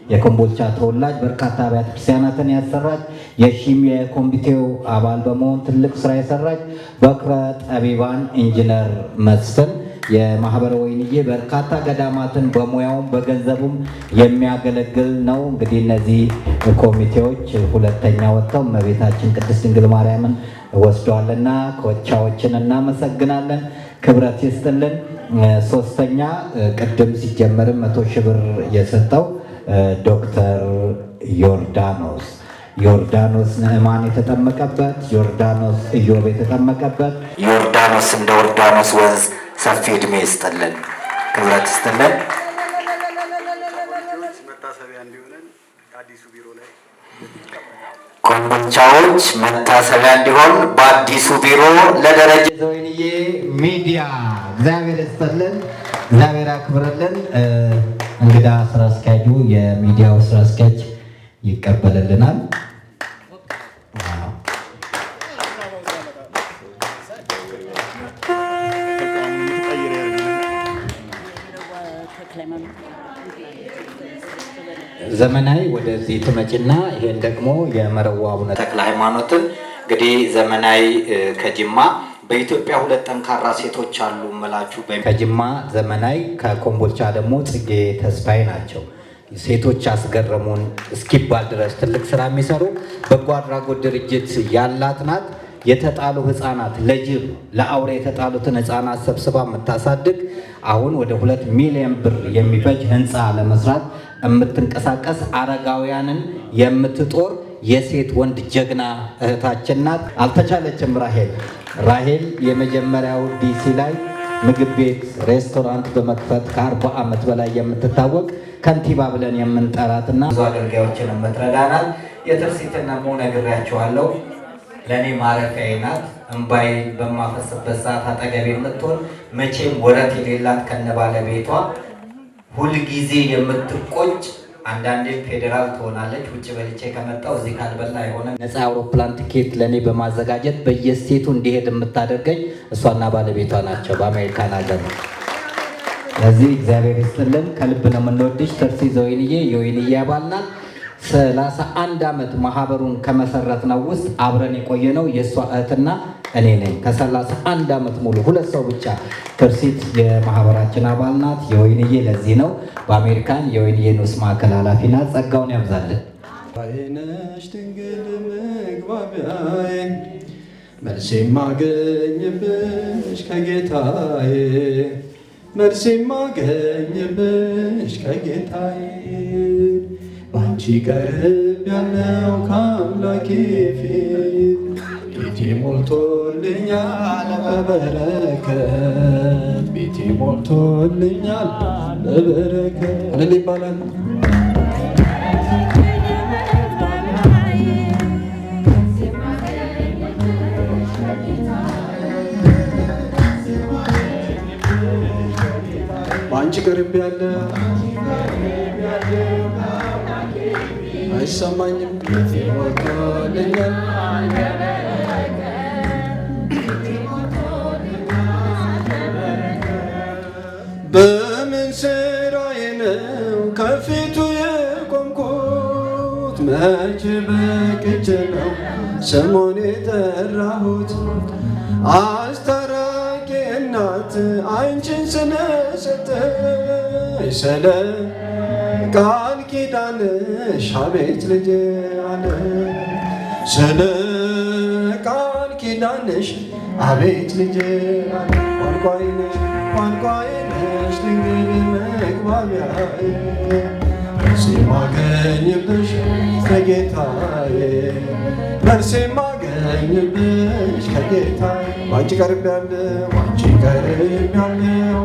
የኮምቦልቻ ተወላጅ በርካታ አብያተ ክርስቲያናትን ያሰራች የሺም የኮሚቴው አባል በመሆን ትልቅ ስራ የሰራች በኩረ ጠቢባን ኢንጂነር መስፍን የማህበረ ወይንዬ በርካታ ገዳማትን በሙያውም በገንዘቡም የሚያገለግል ነው። እንግዲህ እነዚህ ኮሚቴዎች ሁለተኛ ወጥተው እመቤታችን ቅድስት ድንግል ማርያምን ወስደዋልና ኮቻዎችን እናመሰግናለን። ክብረት ይስጥልን። ሶስተኛ ቅድም ሲጀመርም 100 ሺህ ብር የሰጠው ዶክተር ዮርዳኖስ ንዕማን የተጠመቀበት፣ ዮርዳኖስ ኢዮብ የተጠመቀበት፣ ዮርዳኖስ እንደ ዮርዳኖስ ወንዝ ሰፊ ዕድሜ ይስጥልን፣ ክብረት ይስጥልን። ኮምቦልቻዎች መታሰቢያ እንዲሆን በአዲሱ ቢሮ ለደረጀ ዘወይንዬ ሚዲያ እግዚአብሔር ይስጥልን፣ እግዚአብሔር ያክብርልን። እንግዳ ስራ አስኪያጁ የሚዲያው ስራ አስኪያጅ ይቀበልልናል። ዘመናዊ ወደዚህ ትመጭና ይሄን ደግሞ የመረዋ አቡነ ተክለ ሃይማኖትን እንግዲህ ዘመናዊ ከጅማ በኢትዮጵያ ሁለት ጠንካራ ሴቶች አሉ እምላችሁ። ከጅማ ዘመናዊ፣ ከኮምቦልቻ ደግሞ ጽጌ ተስፋዬ ናቸው። ሴቶች አስገረሙን እስኪባል ድረስ ትልቅ ስራ የሚሰሩ በጎ አድራጎት ድርጅት ያላት ናት። የተጣሉ ህፃናት ለጅብ ለአውሬ የተጣሉትን ህፃናት ሰብስባ የምታሳድግ አሁን ወደ 2 ሚሊዮን ብር የሚፈጅ ህንፃ ለመስራት የምትንቀሳቀስ አረጋውያንን የምትጦር የሴት ወንድ ጀግና እህታችን ናት። አልተቻለችም። ራሄል የመጀመሪያው ዲሲ ላይ ምግብ ቤት ሬስቶራንት በመክፈት ከ40 ዓመት በላይ የምትታወቅ ከንቲባ ብለን የምንጠራትና ብዙ አገልጋዮችን የምትረዳናል። የትርሲትና ሞ ነግሬያቸዋለሁ። ለእኔ ማረፊያዬ ናት። እምባዬ በማፈስበት ሰዓት አጠገቤ የምትሆን መቼም ወረት የሌላት ከነባለቤቷ ሁልጊዜ የምትቆጭ አንዳንዴ ፌዴራል ትሆናለች። ውጭ በልቼ ከመጣው እዚህ ካልበላ አይሆንም። ነፃ አውሮፕላን ቲኬት ለእኔ በማዘጋጀት በየስቴቱ እንዲሄድ የምታደርገኝ እሷና ባለቤቷ ናቸው በአሜሪካን ሀገር። ለዚህ እግዚአብሔር ይስጥልን፣ ከልብ ነው የምንወድሽ። ተርሲዝ ወይንዬ የወይንዬ አባል ናት። 31 ዓመት ማህበሩን ከመሰረትነው ውስጥ አብረን የቆየነው የእሷ እህትና እኔ ነኝ። ከ31 ዓመት ሙሉ 2 ሰው ብቻ። ትርሲት የማህበራችን አባል ናት። የወይንዬ ለዚህ ነው በአሜሪካን የወይንዬ ንዑስ ማዕከል ኃላፊ ናት። ጸጋውን ያብዛልን። አይነሽ ድንግል መግባቢያዬ መልስ የማገኝብሽ ከጌታዬ መልስ የማገኝብሽ ከጌታዬ ባንቺ ቀርብ ያለው ከአምላኬ ፊት ቤቴ ሞልቶልኛል በበረከት ቤቴ ሞልቶልኛል በበረከት እልል ይባላል። ባንቺ ቀርብ ያለ አይሰማኝም ሞልቶልኛል በምን ስራዬ ነው ከፊቱ የቆምኩት መቼ በቅቼ ነው ስሙን የጠራሁት አስታራቂ እናት አንቺን ስለሰጠኝ ስለ ቃል ኪዳንሽ አቤት ልጄ አለ ስለ ቃል ኪዳንሽ አቤት ልጄ አለ ቋንቋዬ ነሽ ድንግል መግባቢያዬ መልስ የማገኝብሽ ከጌታዬ መልስ የማገኝብሽ ከጌታዬ ባንቺ ቀርቤያለሁ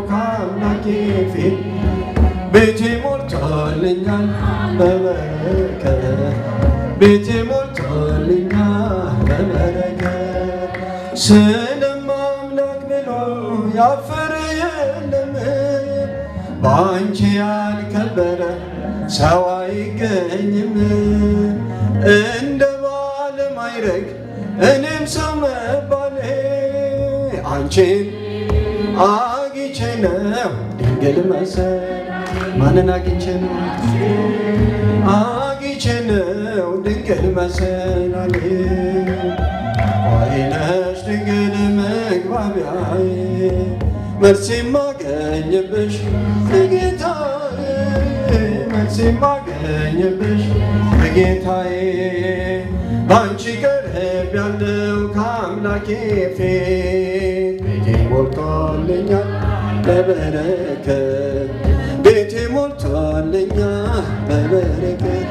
ከአምላኬ ፊት ቤቴ ሞልቶልኛል በበረከት ቤቴ ሞልቶልኛል በበረከት ስለማምላክ ብሎ ያፈረ የለም በአንቺ ያልከበረ ሰው አይገኝም እንደ ባለ ማይረግ እኔም ሰው መባሌ አንቺን አግኝቼ ነው ድንግል መሰል ማንን አግኝቼ ነው አግኝቼ ነው ድንግል መሰላሌ ዋይነሽ ድንግል መግባቢያዬ መልስ የማገኝብሽ ከጌታዬ መልስ የማገኝብሽ ከጌታዬ ባንቺ ቀርቤያለሁ ከአምላኬ ፊት ቤቴ ሞልቶልኛል በበረከት ቤቴ ሞልቶልኛል በበረከት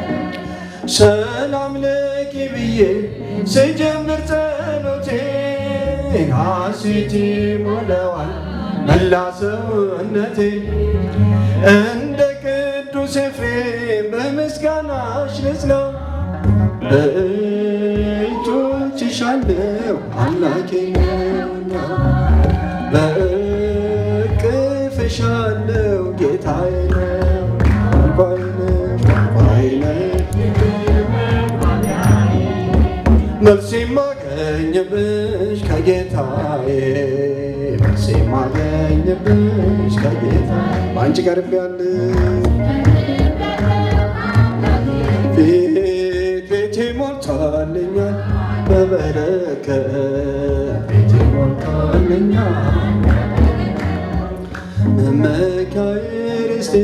ሰላም ለኪ ብዬ ስጀምር ጸሎቴ ሐሴት ይሞላዋል መላ ሰውነቴ እንደ ቅዱስ ኤፍሬም በምስጋናሽ ልጽና በእጆችሽ አለው አምላኬ ነውና በእቅፍሽ አለው ጌታዬ ነው ቋንቋዬ ነሽ መልስ የማገኝብሽ ከጌታዬ መልስ የማገኝብሽ ከጌታዬ ባንቺ ቀርቤያለሁ ቤቴ ሞልቶልኛል በበረከት ቤቴ ሞልቶልኛል መመኪያዬ ርስቴ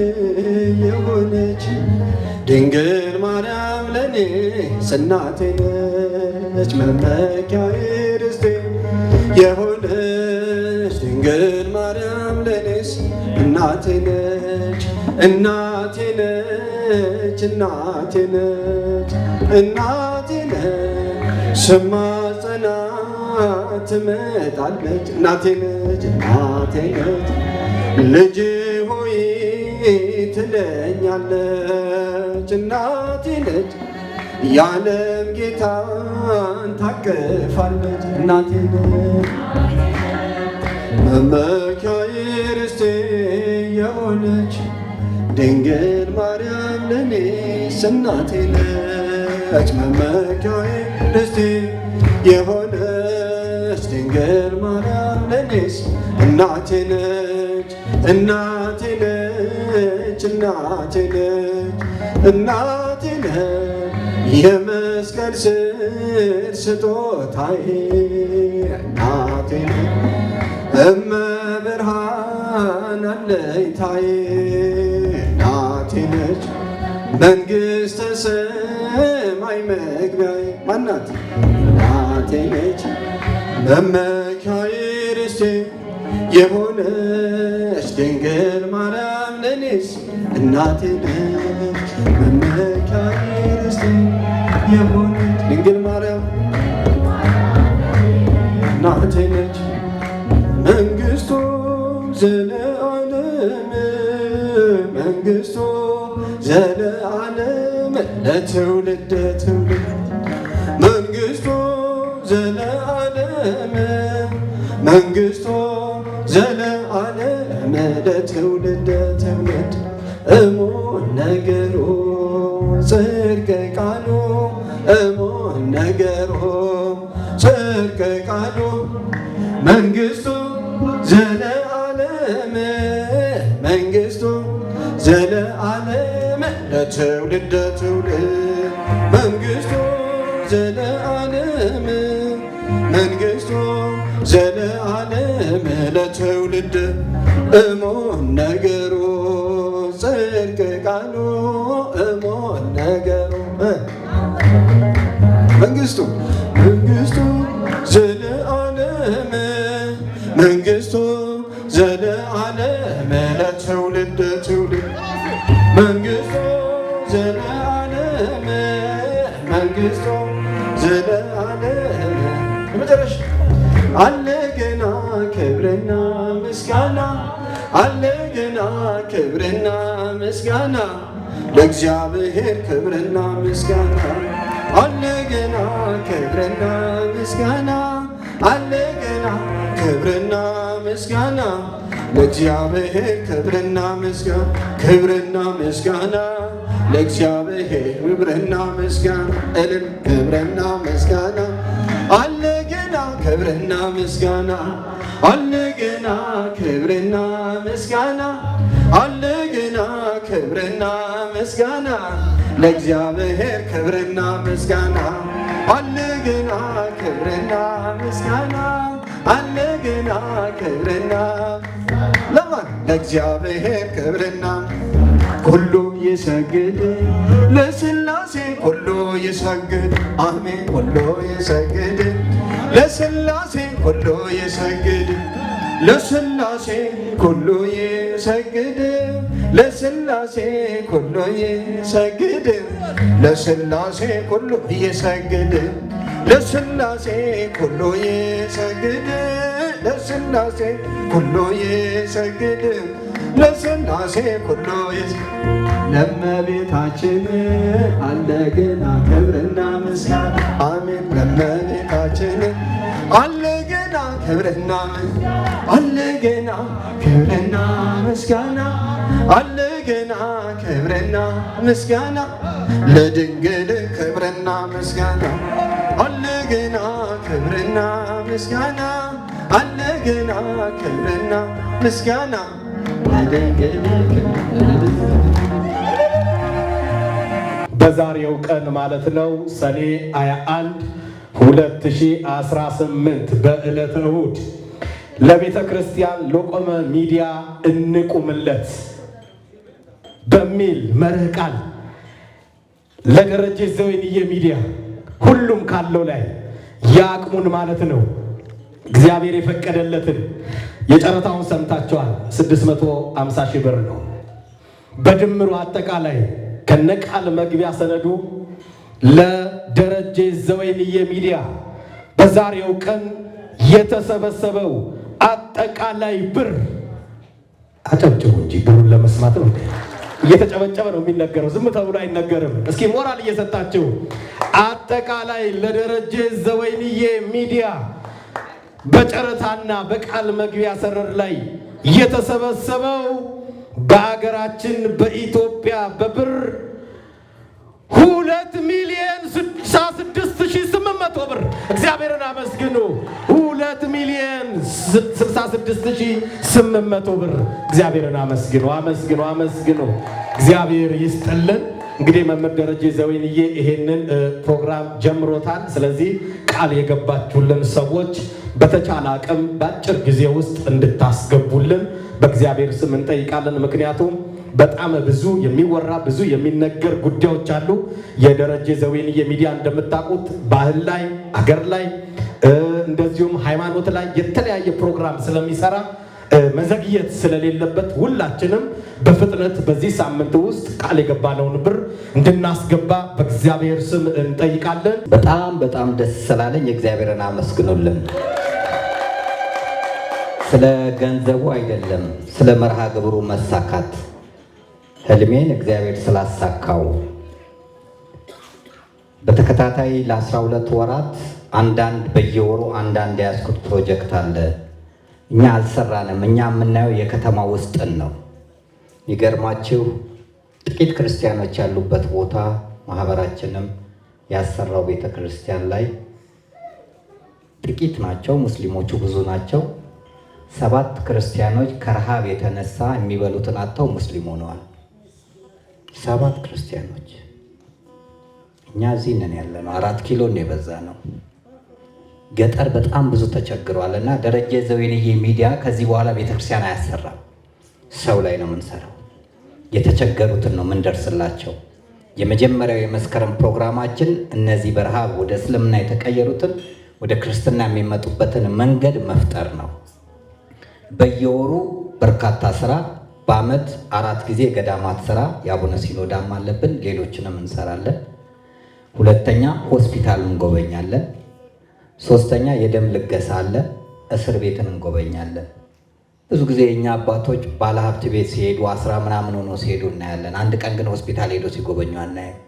የሆነች ድንግል ማርያም ለኔ እናቴ ነች መመኪያዬ ርስቴ የሆነች ድንግል ማርያም ለኔስ እናቴ ነች እናቴ ነች እናቴ ነች እናቴ ነች ስማጸናት ትመጣለች እናቴ ነች እናቴ ነች ልጅ ሆይ ትለኛለች እናቴ ነች የዓለም ጌታን ታቅፋለች እናቴ ነች መመኪያዬ ርስቴ የሆነች ድንግል ማርያም ለኔስ እናቴ ነች መመኪያዬ ርስቴ የሆነች ድንግል ማርያም ለኔስ እናቴ ነች እናቴ ነች እናቴ ነች እናቴ ነች የመስቀል ስር ስጦታዬ እናቴ ነች እመብርሃን አለኝታዬ እናቴ ነች መንግሥተ ሰማይ መግቢያዬ ማናት እናቴ ነች መመኪያዬ ርስቴ የሆነች ድንግል ማርያም ለኔስ እናቴ ነች። መመኪያዬ ርስቴ የሆነች ድንግል ማርያም እናቴ ነች። መንግሥቱ ዘለዓለም መንግሥቱ ዘለዓለም ለትውልደ ትውልድ መንግሥቱ ዘለዓለም መንግሥቱ ዘለዓለም ለትውልደ ትውልድ እሙን ነገሩ ጽድቅ ቃሉ እሙን ነገሩ ጽድቅ ቃሉ መንግሥቱ ዘለዓለም መንግሥቱ ዘለዓለም ለትውልደ ትውልድ መንግሥቱ ዘለዓለም መንግሥቱ ዘለዓለም ለትውልድ እሙን ነገሩ ጽድቅ ቃሉ እሙን ነገሩ መንግሥቱ መንግሥቱ ዘለዓለም መንግሥቱ ዘለዓለም ለትውልድ ትውልድ መንግሥቱ ዘለዓለም መንግሥቱ ዘለዓለም የመጨረሻ አለ ገና ክብርና ምስጋና አለ ገና ክብርና ምስጋና ለእግዚአብሔር ክብርና ምስጋና አለ ገና ክብርና ምስጋና አለ ገና ክብርና ምስጋና ለእግዚአብሔር ክብርና ምስጋና ክብርና ምስጋና ለእግዚአብሔር ክብርና ምስጋና እልል ክብርና ምስጋና አለ ገና ክብርና ምስጋና አለ ገና ክብርና ምስጋና አለ ገና ክብርና ምስጋና ለእግዚአብሔር ክብርና ምስጋና አለ ገና ክብርና ምስጋና አለ ገና ክብርና ለማን ለእግዚአብሔር ክብርና ሁሉ ይሰግድ ለሥላሴ ሁሉ ይሰግድ አሜን ሁሉ ይሰግድ ለሥላሴ ሁሉ ይሰግድ ለሥላሴ ሁሉ ይሰግድ ለሥላሴ ሁሉ ይሰግድ ለሥላሴ ሁሉ ይሰግድ ለሥላሴ ሁሉ ይሰግድ ለሥላሴ ሁሉ ይሰግድ ለሥላሴ ሁሉ ለእመቤታችን አለ ገና ክብርና ምስጋና አሜን ለእመቤታችን አለ ገና ክብርና አለ ገና ክብርና ምስጋና አለ ገና ክብርና ምስጋና ለድንግል ክብርና ምስጋና አለ ገና ክብርና ምስጋና አለ ገና ክብርና ምስጋና ለድንግል በዛሬው ቀን ማለት ነው ሰኔ 21 2018 በዕለተ እሑድ ለቤተ ክርስቲያን ለቆመ ሚዲያ እንቁምለት በሚል መርህ ቃል ለደረጀ ዘወይንዬ ሚዲያ ሁሉም ካለው ላይ ያቅሙን ማለት ነው እግዚአብሔር የፈቀደለትን የጨረታውን ሰምታችኋል። 650 ሺህ ብር ነው። በድምሩ አጠቃላይ ከነቃል መግቢያ ሰነዱ ለደረጀ ዘወይንዬ ሚዲያ በዛሬው ቀን የተሰበሰበው አጠቃላይ ብር አጨብጭቡ እንጂ ብሩን ለመስማት ነው። እየተጨበጨበ ነው የሚነገረው፣ ዝም ተብሎ አይነገርም። እስኪ ሞራል እየሰጣችሁ አጠቃላይ ለደረጀ ዘወይንዬ ሚዲያ በጨረታና በቃል መግቢያ ሰነድ ላይ የተሰበሰበው በአገራችን በኢትዮጵያ በብር 2,066,800 ብር እግዚአብሔርን አመስግኑ። 2,066,800 ብር እግዚአብሔርን አመስግኑ፣ አመስግኑ፣ አመስግኑ። እግዚአብሔር ይስጥልን። እንግዲህ መምህር ደረጀ ዘወይንዬ ይሄንን ፕሮግራም ጀምሮታል። ስለዚህ ቃል የገባችሁልን ሰዎች በተቻለ አቅም በአጭር ጊዜ ውስጥ እንድታስገቡልን በእግዚአብሔር ስም እንጠይቃለን። ምክንያቱም በጣም ብዙ የሚወራ ብዙ የሚነገር ጉዳዮች አሉ። የደረጀ ዘወይንዬ ሚዲያ እንደምታውቁት ባህል ላይ፣ አገር ላይ እንደዚሁም ሃይማኖት ላይ የተለያየ ፕሮግራም ስለሚሰራ መዘግየት ስለሌለበት ሁላችንም በፍጥነት በዚህ ሳምንት ውስጥ ቃል የገባነውን ብር እንድናስገባ በእግዚአብሔር ስም እንጠይቃለን። በጣም ደስ ስላለኝ እግዚአብሔርን አመስግኑልን። ስለ ገንዘቡ አይደለም፣ ስለ መርሃ ግብሩ መሳካት ህልሜን እግዚአብሔር ስላሳካው በተከታታይ ለ12 ወራት በየወሩ አንዳንድ ያስኩት ፕሮጀክት አለ። እኛ አልሰራንም። እኛ የምናየው የከተማ ውስጥን ነው። ይገርማችሁ ጥቂት ክርስቲያኖች ያሉበት ቦታ ማህበራችንም ያሰራው ቤተ ክርስቲያን ላይ ጥቂት ናቸው፣ ሙስሊሞቹ ብዙ ናቸው። 7 ክርስቲያኖች ከረሃብ የተነሳ የሚበሉትን አጥተው ሙስሊም ሆነዋል። 7 ክርስቲያኖች። እኛ እዚህ ነን ያለነው፣ 4 ኪሎ ነው የበዛ ነው። ገጠር በጣም ብዙ ተቸግሯል። እና ደረጀ ዘወይንዬ ሚዲያ ከዚህ በኋላ ቤተክርስቲያን አያሰራም፣ ሰው ላይ ነው የምንሰራው። የተቸገሩትን ነው የምንደርስላቸው። የመጀመሪያው የመስከረም ፕሮግራማችን እነዚህ በረሃብ ወደ እስልምና የተቀየሩትን ወደ ክርስትና የሚመጡበትን መንገድ መፍጠር ነው። በየወሩ በርካታ ስራ፣ በአመት 4 ጊዜ ገዳማት ስራ፣ የአቡነ ሲኖዳም አለብን፣ ሌሎችንም እንሰራለን። ሁለተኛ ሆስፒታል እንጎበኛለን። ሶስተኛ የደም ልገሳ አለ፣ እስር ቤትን እንጎበኛለን። ብዙ ጊዜ የኛ አባቶች ባለሀብት ቤት ሲሄዱ 10 ምናምን ሆኖ ሲሄዱ እናያለን። አንድ ቀን ግን ሆስፒታል ሄዶ ሲጎበኙ አናየም።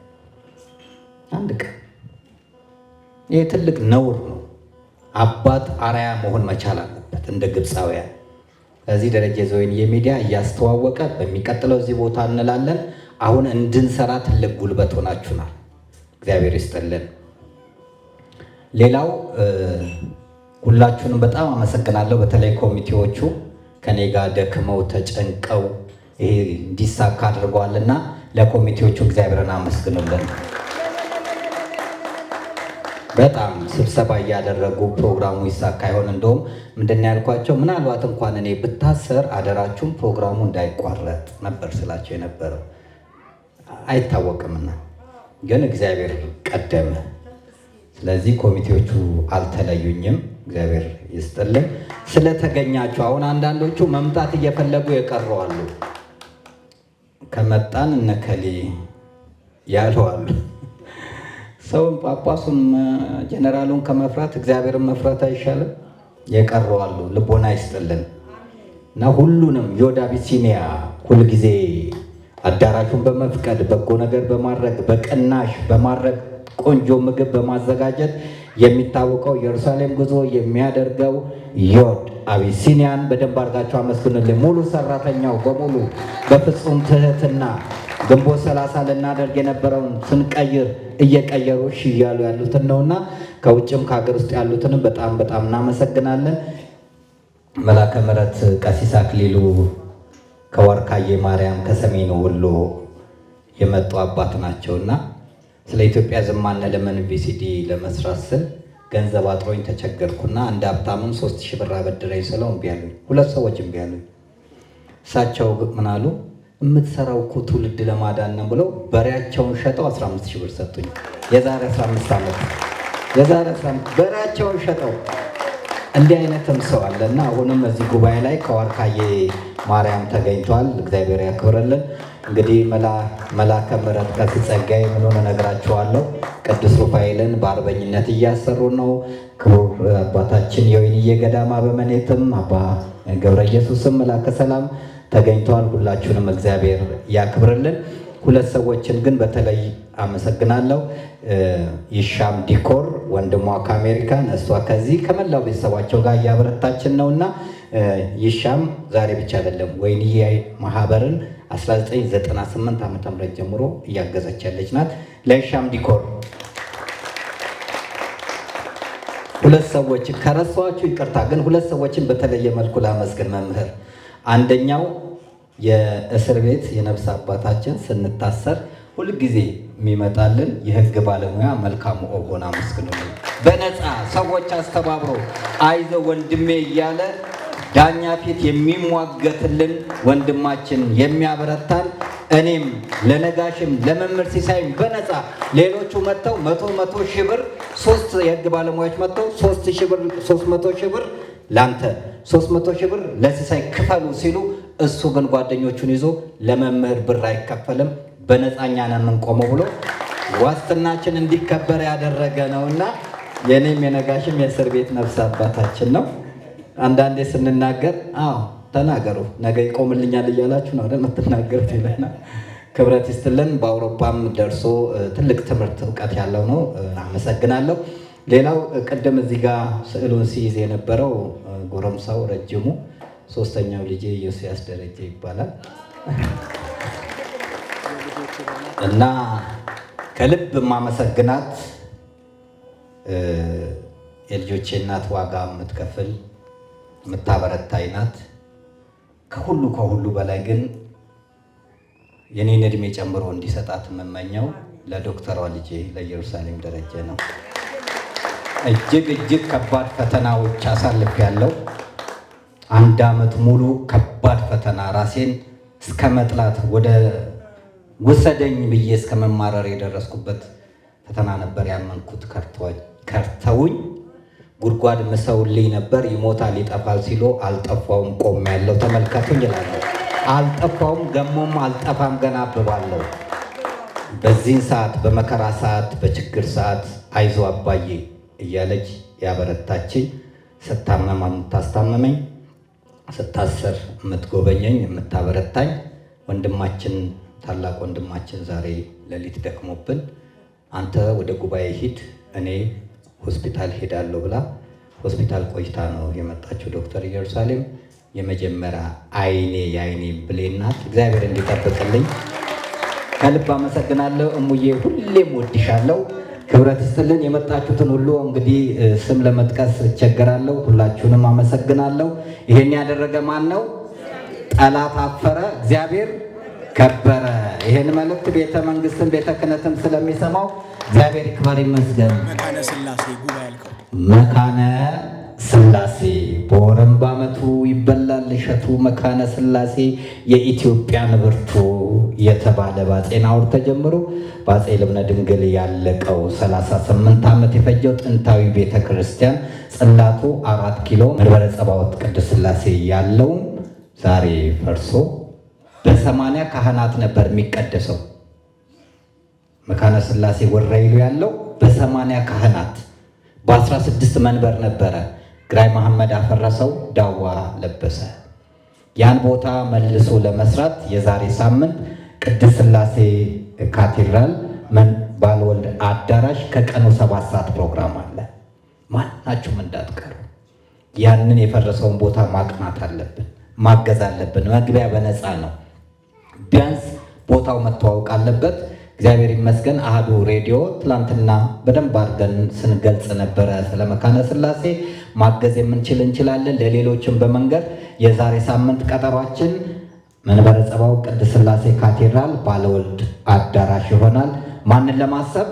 አንድ ቀን። ይህ ትልቅ ነውር ነው። አባት አርአያ መሆን መቻል አለበት እንደ ግብፃውያን። ከዚህ ደረጀ ዘወይንዬ ሚዲያ እያስተዋወቀ በሚቀጥለው እዚህ ቦታ እንላለን። አሁን እንድንሰራ ትልቅ ጉልበት ሆናችሁናል። እግዚአብሔር ይስጥልን። ሌላው ሁላችሁንም በጣም አመሰግናለሁ። በተለይ ኮሚቴዎቹ ከኔ ጋር ደክመው ተጨንቀው ይሄ እንዲሳካ አድርገዋልና ለኮሚቴዎቹ እግዚአብሔርን አመስግኑልን። በጣም ስብሰባ እያደረጉ ፕሮግራሙ ይሳካ ይሆን እንደውም ምንድን ያልኳቸው ምናልባት እንኳን እኔ ብታሰር አደራችሁም ፕሮግራሙ እንዳይቋረጥ ነበር ስላቸው የነበረው። አይታወቅምና ግን እግዚአብሔር ቀደመ። ስለዚህ ኮሚቴዎቹ አልተለዩኝም። እግዚአብሔር ይስጥልኝ ስለተገኛችሁ። አሁን አንዳንዶቹ መምጣት እየፈለጉ የቀረዋሉ። ከመጣን እነከሌ ያለዋሉ። ሰውን ጳጳሱን ጀነራሉን ከመፍራት እግዚአብሔርን መፍራት አይሻልም? የቀረዋሉ። ልቦና ይስጥልን እና ሁሉንም ዮድ አቢሲኒያ ሁልጊዜ አዳራሹን በመፍቀድ በጎ ነገር በማድረግ በቅናሽ በማድረግ ቆንጆ ምግብ በማዘጋጀት የሚታወቀው ኢየሩሳሌም ጉዞ የሚያደርገው ዮድ አቢሲኒያን በደንብ አድርጋችሁ አመስግኑልኝ። ሙሉ ሰራተኛው በሙሉ በፍጹም ትህትና ግንቦት 30 ልናደርግ የነበረውን ስንቀይር እየቀየሩ እሺ እያሉ ያሉትን ነውና ከውጭም ከሀገር ውስጥ ያሉትንም በጣም እናመሰግናለን። መላከ ምሕረት ቀሲስ አክሊሉ ከዋርካዬ ማርያም ከሰሜኑ ወሎ የመጡ አባት ናቸውና ስለ ኢትዮጵያ ዝም አንልም ቪሲዲ ለመስራት ስል ገንዘብ አጥሮኝ ተቸገርኩና አንድ ሀብታምን 3000 ብር አበድረኝ ስለው እምቢ አሉኝ። 2 ሰዎች እምቢ አሉኝ። እሳቸው ምን አሉ? የምትሰራው እኮ ትውልድ ለማዳን ነው ብለው በሬያቸውን ሸጠው 15000 ብር ሰጡኝ። የዛሬ 15 ዓመት በሬያቸውን ሸጠው። እንዲህ አይነትም ሰው አለና አሁንም እዚህ ጉባኤ ላይ ከዋርካዬ ማርያም ተገኝቷል። እግዚአብሔር ያክብርልን። እንግዲህ መላከ ምሕረት ቀሲስ ጸጋዬ ምኑን እነግራችኋለሁ። ቅዱስ ሩፋኤልን በአርበኝነት እያሰሩ ነው። ክቡር አባታችን የወይንዬ ገዳም አበምኔትም አባ ገብረ ኢየሱስም መላከ ሰላም ተገኝተዋል። ሁላችሁንም እግዚአብሔር ያክብርልን። 2 ሰዎችን ግን በተለይ አመሰግናለሁ። ይሻም ዲኮር ወንድሟ ከአሜሪካን እሷ ከዚህ ከመላው ቤተሰባቸው ጋር እያበረታችን ነውና ይሻም ዛሬ ብቻ አይደለም ወይንዬ ማህበርን 1998 ዓ.ም ጀምሮ እያገዘች ያለች ናት። ለይሻም ዲኮር 2 ሰዎች ከረሳኋችሁ ይቅርታ፣ ግን 2 ሰዎችን በተለየ መልኩ ላመስግን መምህር። አንደኛው የእስር ቤት የነፍስ አባታችን ስንታሰር ሁልጊዜ የሚመጣልን የህግ ባለሙያ መልካሙ ኦቦን አመስግኑልኝ። በነፃ ሰዎች አስተባብሮ አይዞ ወንድሜ እያለ ዳኛ ፊት የሚሟገትልን ወንድማችን የሚያበረታን እኔም ለነጋሽም ለመምህር ሲሳይም በነፃ ሌሎቹ መጥተው 100 ሺህ ብር 3 የህግ ባለሙያዎች መጥተው 300 ሺህ ብር ላንተ 300 ሺህ ብር ለሲሳይ ክፈሉ ሲሉ እሱ ግን ጓደኞቹን ይዞ ለመምህር ብር አይከፈልም በነፃኛ ነን የምንቆመው ብሎ ዋስትናችን እንዲከበር ያደረገ ነውና የኔም የነጋሽም የእስር ቤት ነፍስ አባታችን ነው። አንዳንዴ ስንናገር ተናገሩ ነገ ይቆምልኛል እያላችሁ ነው አይደል የምትናገሩት ይለናል። ክብረት ይስጥልን። በአውሮፓም ደርሶ ትልቅ ትምህርት እውቀት ያለው ነው። አመሰግናለሁ። ሌላው ቅድም እዚህ ጋር ስዕሉን ሲይዝ የነበረው ጎረምሳው ረጅሙ ሶስተኛው ልጄ ዮሴያስ ደረጀ ይባላል እና ከልብ ማመሰግናት የልጆቼ እናት ዋጋ የምትከፍል የምታበረታኝ ናት። ከሁሉ በላይ ግን የኔን እድሜ ጨምሮ እንዲሰጣት የምመኘው ለዶክተሯ ልጄ ለኢየሩሳሌም ደረጀ ነው። እጅግ ከባድ ፈተናዎች አሳልፌያለሁ። 1 ዓመት ሙሉ ከባድ ፈተና ራሴን እስከ መጥላት ወደ ውሰደኝ ብዬ እስከ መማረር የደረስኩበት ፈተና ነበር። ያመንኩት ከርተውኝ ጉድጓድ ምሰውልኝ ነበር። ይሞታል ይጠፋል ሲሉ አልጠፋውም ቆሜያለሁ። ተመልከቱኝ እላለሁ። አልጠፋውም ገሞም አልጠፋም ገና አብባለሁ። በዚህን ሰዓት በመከራ ሰዓት በችግር ሰዓት አይዞ አባዬ እያለች ያበረታችኝ፣ ስታመም የምታስታመመኝ፣ ስታሰር የምትጎበኘኝ የምታበረታኝ ወንድማችን ታላቅ ወንድማችን ዛሬ ሌሊት ደክሞብን አንተ ወደ ጉባኤ ሂድ እኔ ሆስፒታል ሄዳለሁ ብላ ሆስፒታል ቆይታ ነው የመጣችው ዶክተር ኢየሩሳሌም። የመጀመሪያ የአይኔ ብሌን ናት። እግዚአብሔር እንዲጠብቅልኝ ከልብ አመሰግናለሁ። እሙዬ ሁሌም ወድሻለሁ። ክብረት ይስጥልን። የመጣችሁትን ሁሉ እንግዲህ ስም ለመጥቀስ እቸገራለሁ። ሁላችሁንም አመሰግናለሁ። ይሄን ያደረገ ማን ነው? ጠላት አፈረ፣ እግዚአብሔር ከበረ። ይሄን መልእክት ቤተ መንግስትም ቤተ ክህነትም ስለሚሰማው እግዚአብሔር ይክበር ይመስገን። መካነ ስላሴ ጉባኤ ያልከው መካነ ስላሴ በወርም በዓመቱ ይበላል እሸቱ መካነ ስላሴ የኢትዮጵያ ንብርቱ የተባለ በአፄ ናሁር ተጀምሮ በአፄ ልብነ ድንግል ያለቀው 38 ዓመት የፈጀው ጥንታዊ ቤተ ክርስቲያን ጽላቱ 4 ኪሎ መንበረ ጸባዖት ቅድስት ስላሴ ያለው ዛሬ ፈርሶ በ80 ካህናት ነበር የሚቀደሰው። መካነ ስላሴ ወራይሉ ያለው በ80 ካህናት በ16 መንበር ነበረ። ግራኝ መሐመድ አፈረሰው፣ ዳዋ ለበሰ። ያን ቦታ መልሶ ለመስራት የዛሬ ሳምንት ቅድስት ስላሴ ካቴድራል ባልወልድ አዳራሽ ከቀኑ 7 ሰዓት ፕሮግራም አለ። ማናችሁም እንዳትቀሩ። ያንን የፈረሰውን ቦታ ማቅናት አለብን፣ ማገዝ አለብን። መግቢያ በነፃ ነው። ቢያንስ ቦታው መተዋወቅ አለበት። እግዚአብሔር ይመስገን አሃዱ ሬዲዮ ትላንትና በደንብ አድርገን ስንገልጽ ነበረ ስለ መካነ ስላሴ። ማገዝ የምንችል እንችላለን። ለሌሎችም በመንገድ የዛሬ ሳምንት ቀጠሯችን መንበረ ጸባዖት ቅድስት ስላሴ ካቴድራል ባለወልድ አዳራሽ ይሆናል። ማንን ለማሰብ?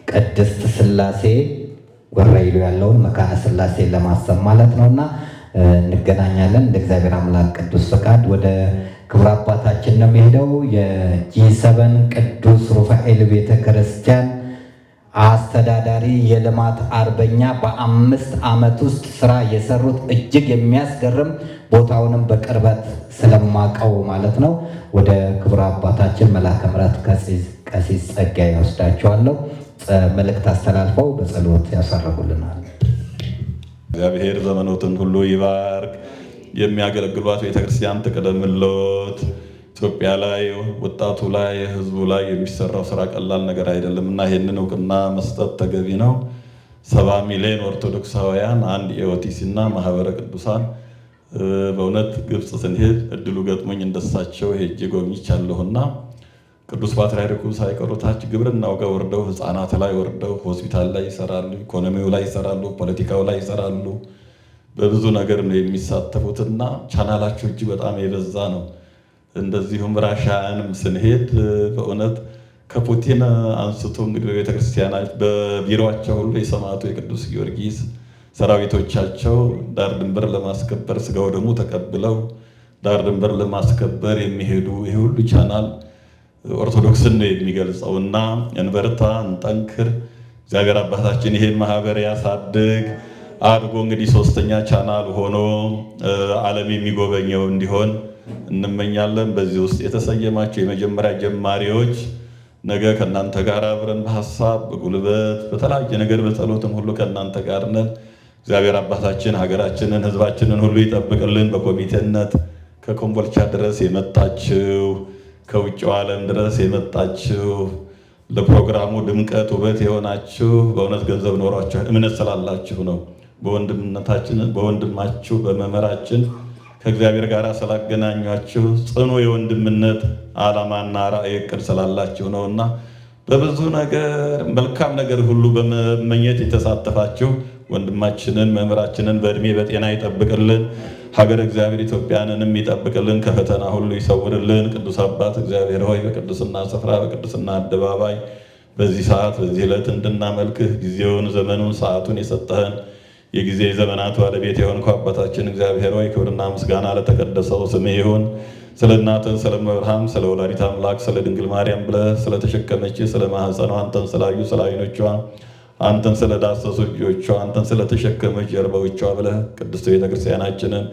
ቅድስት ስላሴ ወራይሉ ያለውን መካነ ስላሴ ለማሰብ ማለት ነውና እንገናኛለን። እንደ እግዚአብሔር አምላክ ቅዱስ ፈቃድ ወደ ክብረ አባታችን ነው የሚሄደው። የጂ7 ቅዱስ ሩፋኤል ቤተ ክርስቲያን አስተዳዳሪ የልማት አርበኛ በ5 ዓመት ውስጥ ስራ የሰሩት እጅግ የሚያስገርም ቦታውንም በቅርበት ስለማቀው ማለት ነው። ወደ ክብረ አባታችን መልአከ ምሕረት ቀሲስ ጸጋዬ ይወስዳቸዋለሁ። መልእክት አስተላልፈው በጸሎት ያሳረጉልናል። እግዚአብሔር ዘመኖትን ሁሉ ይባርክ። የሚያገለግሏት ቤተክርስቲያን ትቅደምሎት። ኢትዮጵያ ላይ ወጣቱ ላይ ህዝቡ ላይ የሚሰራው ስራ ቀላል ነገር አይደለም እና ይህንን እውቅና መስጠት ተገቢ ነው። 70 ሚሊዮን ኦርቶዶክሳውያን አንድ የኦቲሲ እና ማህበረ ቅዱሳን በእውነት ግብፅ ስንሄድ እድሉ ገጥሞኝ እንደሳቸው ሄጄ ጎብኝቻለሁና ቅዱስ ፓትርያርኩ ሳይቀሩ ታች ግብርናው ጋር ወርደው ህፃናት ላይ ወርደው ሆስፒታል ላይ ይሰራሉ፣ ኢኮኖሚው ላይ ይሰራሉ፣ ፖለቲካው ላይ ይሰራሉ። በብዙ ነገር ነው የሚሳተፉትና ቻናላቸው እጅግ በጣም የበዛ ነው። እንደዚሁም ራሻንም ስንሄድ በእውነት ከፑቲን አንስቶ እንግዲህ በቤተክርስቲያናች በቢሮአቸው ሁሉ የሰማዕቱ የቅዱስ ጊዮርጊስ ሰራዊቶቻቸው ዳር ድንበር ለማስከበር ስጋው ደግሞ ተቀብለው ዳር ድንበር ለማስከበር የሚሄዱ ይሄ ሁሉ ቻናል ኦርቶዶክስን ነው የሚገልጸውና እንበርታ፣ እንጠንክር። እግዚአብሔር አባታችን ይሄን ማህበር ያሳድግ አድጎ እንግዲህ ሶስተኛ ቻናል ሆኖ ዓለም የሚጎበኘው እንዲሆን እንመኛለን። በዚህ ውስጥ የተሰየማቸው የመጀመሪያ ጀማሪዎች ነገ ከእናንተ ጋር አብረን በሐሳብ በጉልበት በተለያየ ነገር በጸሎትም ሁሉ ከእናንተ ጋር ነን። እግዚአብሔር አባታችን ሀገራችንን ሕዝባችንን ሁሉ ይጠብቅልን። በኮሚቴነት ከኮምቦልቻ ድረስ የመጣችው ከውጭው ዓለም ድረስ የመጣችው ለፕሮግራሙ ድምቀት ውበት የሆናችሁ በእውነት ገንዘብ ኖሯችሁ እምነት ስላላችሁ ነው። በወንድማችሁ በመምህራችን ከእግዚአብሔር ጋር ስላገናኟችሁ ጽኑ የወንድምነት ዓላማና ራዕይ እቅድ ስላላችሁ ነውና በብዙ ነገር መልካም ነገር ሁሉ በመመኘት የተሳተፋችሁ ወንድማችንን መምህራችንን በእድሜ በጤና ይጠብቅልን። ሀገር እግዚአብሔር ኢትዮጵያንንም ይጠብቅልን፣ ከፈተና ሁሉ ይሰውርልን። ቅዱስ አባት እግዚአብሔር ሆይ በቅዱስና ስፍራ በቅዱስና አደባባይ በዚህ ሰዓት በዚህ ዕለት እንድናመልክህ ጊዜውን ዘመኑን ሰዓቱን የሰጠህን የጊዜ ዘመናት ባለቤት የሆንኩ አባታችን እግዚአብሔር ሆይ ክብርና ምስጋና ለተቀደሰው ስምህ ይሁን። ስለ እናትህ ስለ እመብርሃን ስለ ወላዲተ አምላክ ስለ ድንግል ማርያም ብለህ ስለተሸከመች ስለ ማህፀኗ አንተን ስላዩ ስለ ዓይኖቿ አንተን ስለ ዳሰሱ እጆቿ አንተን ስለተሸከመች ጀርባዎቿ ብለህ ቅድስት ቤተክርስቲያናችንን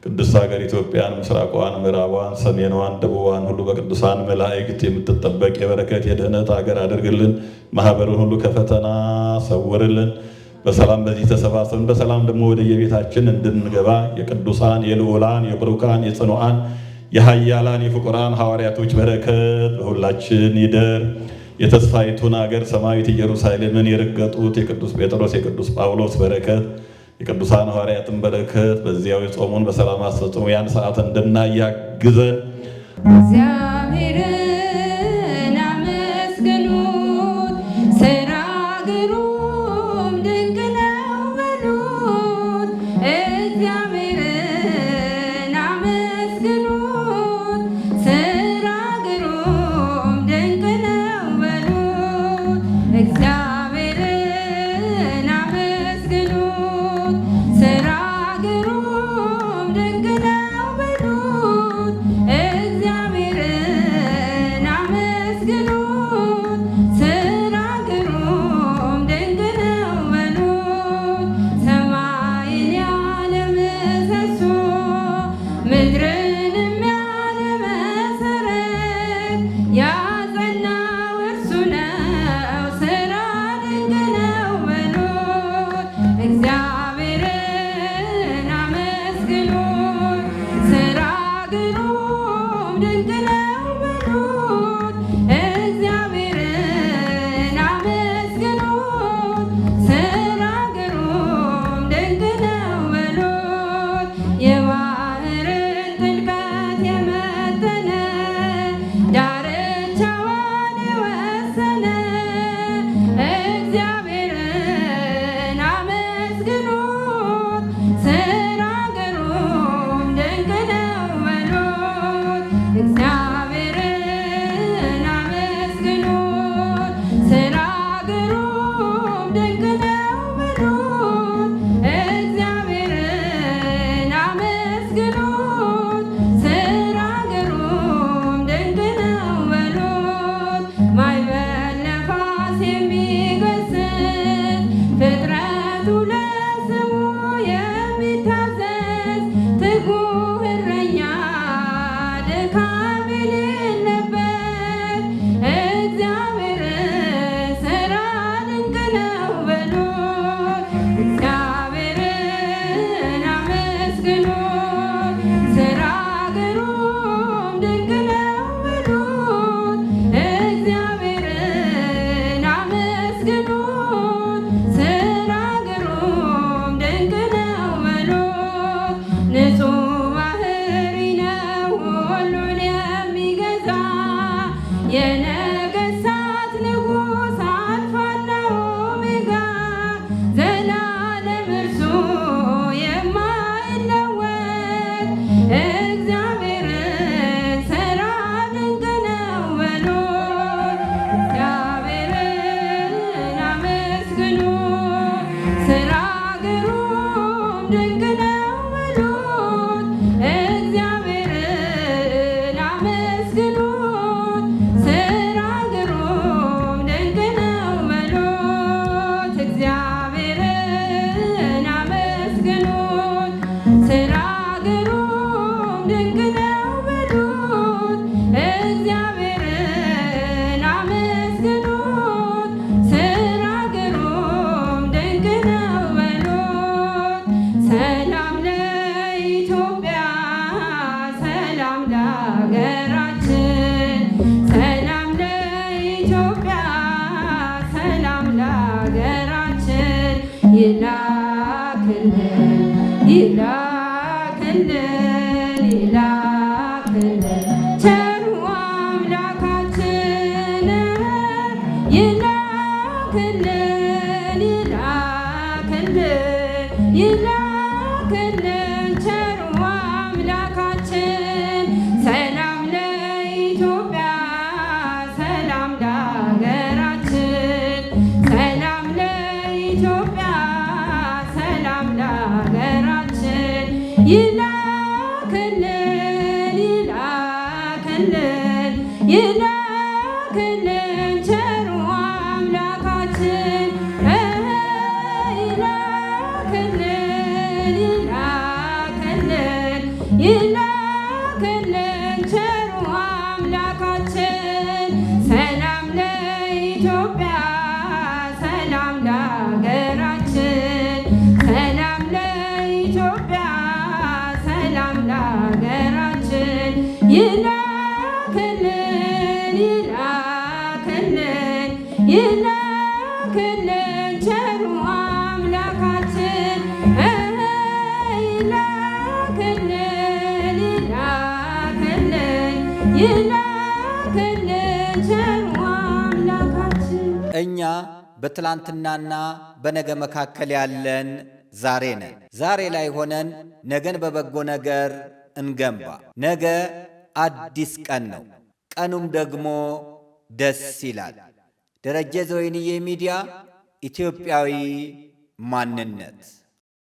ቅድስት ሀገር ኢትዮጵያን ምስራቋን፣ ምዕራቧን፣ ሰሜኗን፣ ደቡቧን ሁሉ በቅዱሳን መላእክት የምትጠበቅ የበረከት የድህነት ሀገር አድርግልን። ማህበሩን ሁሉ ከፈተና ሰውርልን። በሰላም በዚህ ተሰባሰብን በሰላም ደግሞ ወደ የቤታችን እንድንገባ የቅዱሳን የልዑላን የብሩካን የጽኑዓን የኃያላን የፍቁራን ሐዋርያቶች በረከት በሁላችን ይደር። የተስፋይቱን ሀገር ሰማያዊት ኢየሩሳሌምን የረገጡት የቅዱስ ጴጥሮስ የቅዱስ ጳውሎስ በረከት የቅዱሳን ሐዋርያትን በረከት በዚያው የጾሙን በሰላም አስፈጽሞ ያን ሰዓት እንድናይ ያግዘን። እግዚአብሔርን አመስግኑት፣ ሥራ ግሩም ድንቅ ነው በሉት። እግዚአብሔርን አመስግኑት፣ ሥራ ግሩም ድንቅ ነው በሉት። እግዚአብሔርን አመስግኑት፣ ሥራ ግሩም ድንቅ ነው በሉት። እግዚአብሔርን አመስግኑት፣ ሥራ ግሩም ድንቅ ነው በሉት። ሰማይን ያለ ምሰሶ ምድርንም ያለ መሠረት ያጸናው እርሱ ነው፣ ሥራ ድንቅ ነው በሉት። እግዚአብሔርን አመስግኑት፣ ሥራ ግሩም ድንቅ ነው በሉት። እግዚአብሔርን አመስግኑት፣ ሥራ ግሩም ድንቅ ነው በሉት። የባህርን ጥልቀት የመጠነ ዳርቻዋን የወሰነ እግዚአብሔርን አመስግኑት፣ ሥራ ግሩም ድንቅ ነው በሉት። እግዚአብሔርን አመስግኑት፣ ሥራ ግሩም ድንቅ ነው በሉት። እግዚአብሔርን አመስግኑት፣ ሥራ ግሩም ድንቅ ነው በሉት። ማዕበል ነፋስ የሚገስጽ ፍጥረቱ ለስሙ የሚታዘዝ ትጉህ እረኛ ድካም የሌለበት እግዚአብሔር ሥራ ድንቅ ነው በሉት። እግዚአብሔርን አመስግኑት፣ ሥራ ግሩም ድንቅ ነው በሉት። እግዚአብሔርን አመስግኑት፣ ሥራ ግሩም ድንቅ ነው በሉት። ንጹሕ ባሕሪ ነው ሁሉን የሚገዛ እግዚአብሔርን አመስግኑት፣ ስራ ግሩም ድንቅ ነው በሉት። ሰላም ለኢትዮጵያ፣ ሰላም ለሀገራችን፣ ሰላም ለኢትዮጵያ፣ ሰላም ለሀገራችን። ይላክልን ይላክልን ይላክልን ቸሩ አምላካችን፣ ይላክልን ይላክልን ይላክልን ቸሩ አምላካችን። ሰላም ለኢትዮጵያ፣ ሰላም ለሀገራችን፣ ሰላም ለኢትዮጵያ፣ ሰላም ለሀገራችን። ይላክልን ይላክልን ይላክልን ቸሩ አምላካችን፣ ይላክልን ይላክልን ይላክልን ቸሩ አምላካችን። ሰላም ለኢትዮጵያ፣ ሰላም ለሀገራችን፣ ሰላም ለኢትዮጵያ፣ ሰላም ለሀገራችን። ይላክልን ይላክልን ይላክልን ቸሩ አምላካችን፣ ይላክልን ይላክልን ይላክልን ቸሩ አምላካችን። እኛ በትላንትናና በነገ መካከል ያለን ዛሬ ነን። ዛሬ ላይ ሆነን ነገን በበጎ ነገር እንገንባ። ነገ አዲስ ቀን ነው፣ ቀኑም ደግሞ ደስ ይላል። ደረጀ ዘወይንዬ ሚዲያ፣ ኢትዮጵያዊ ማንነት።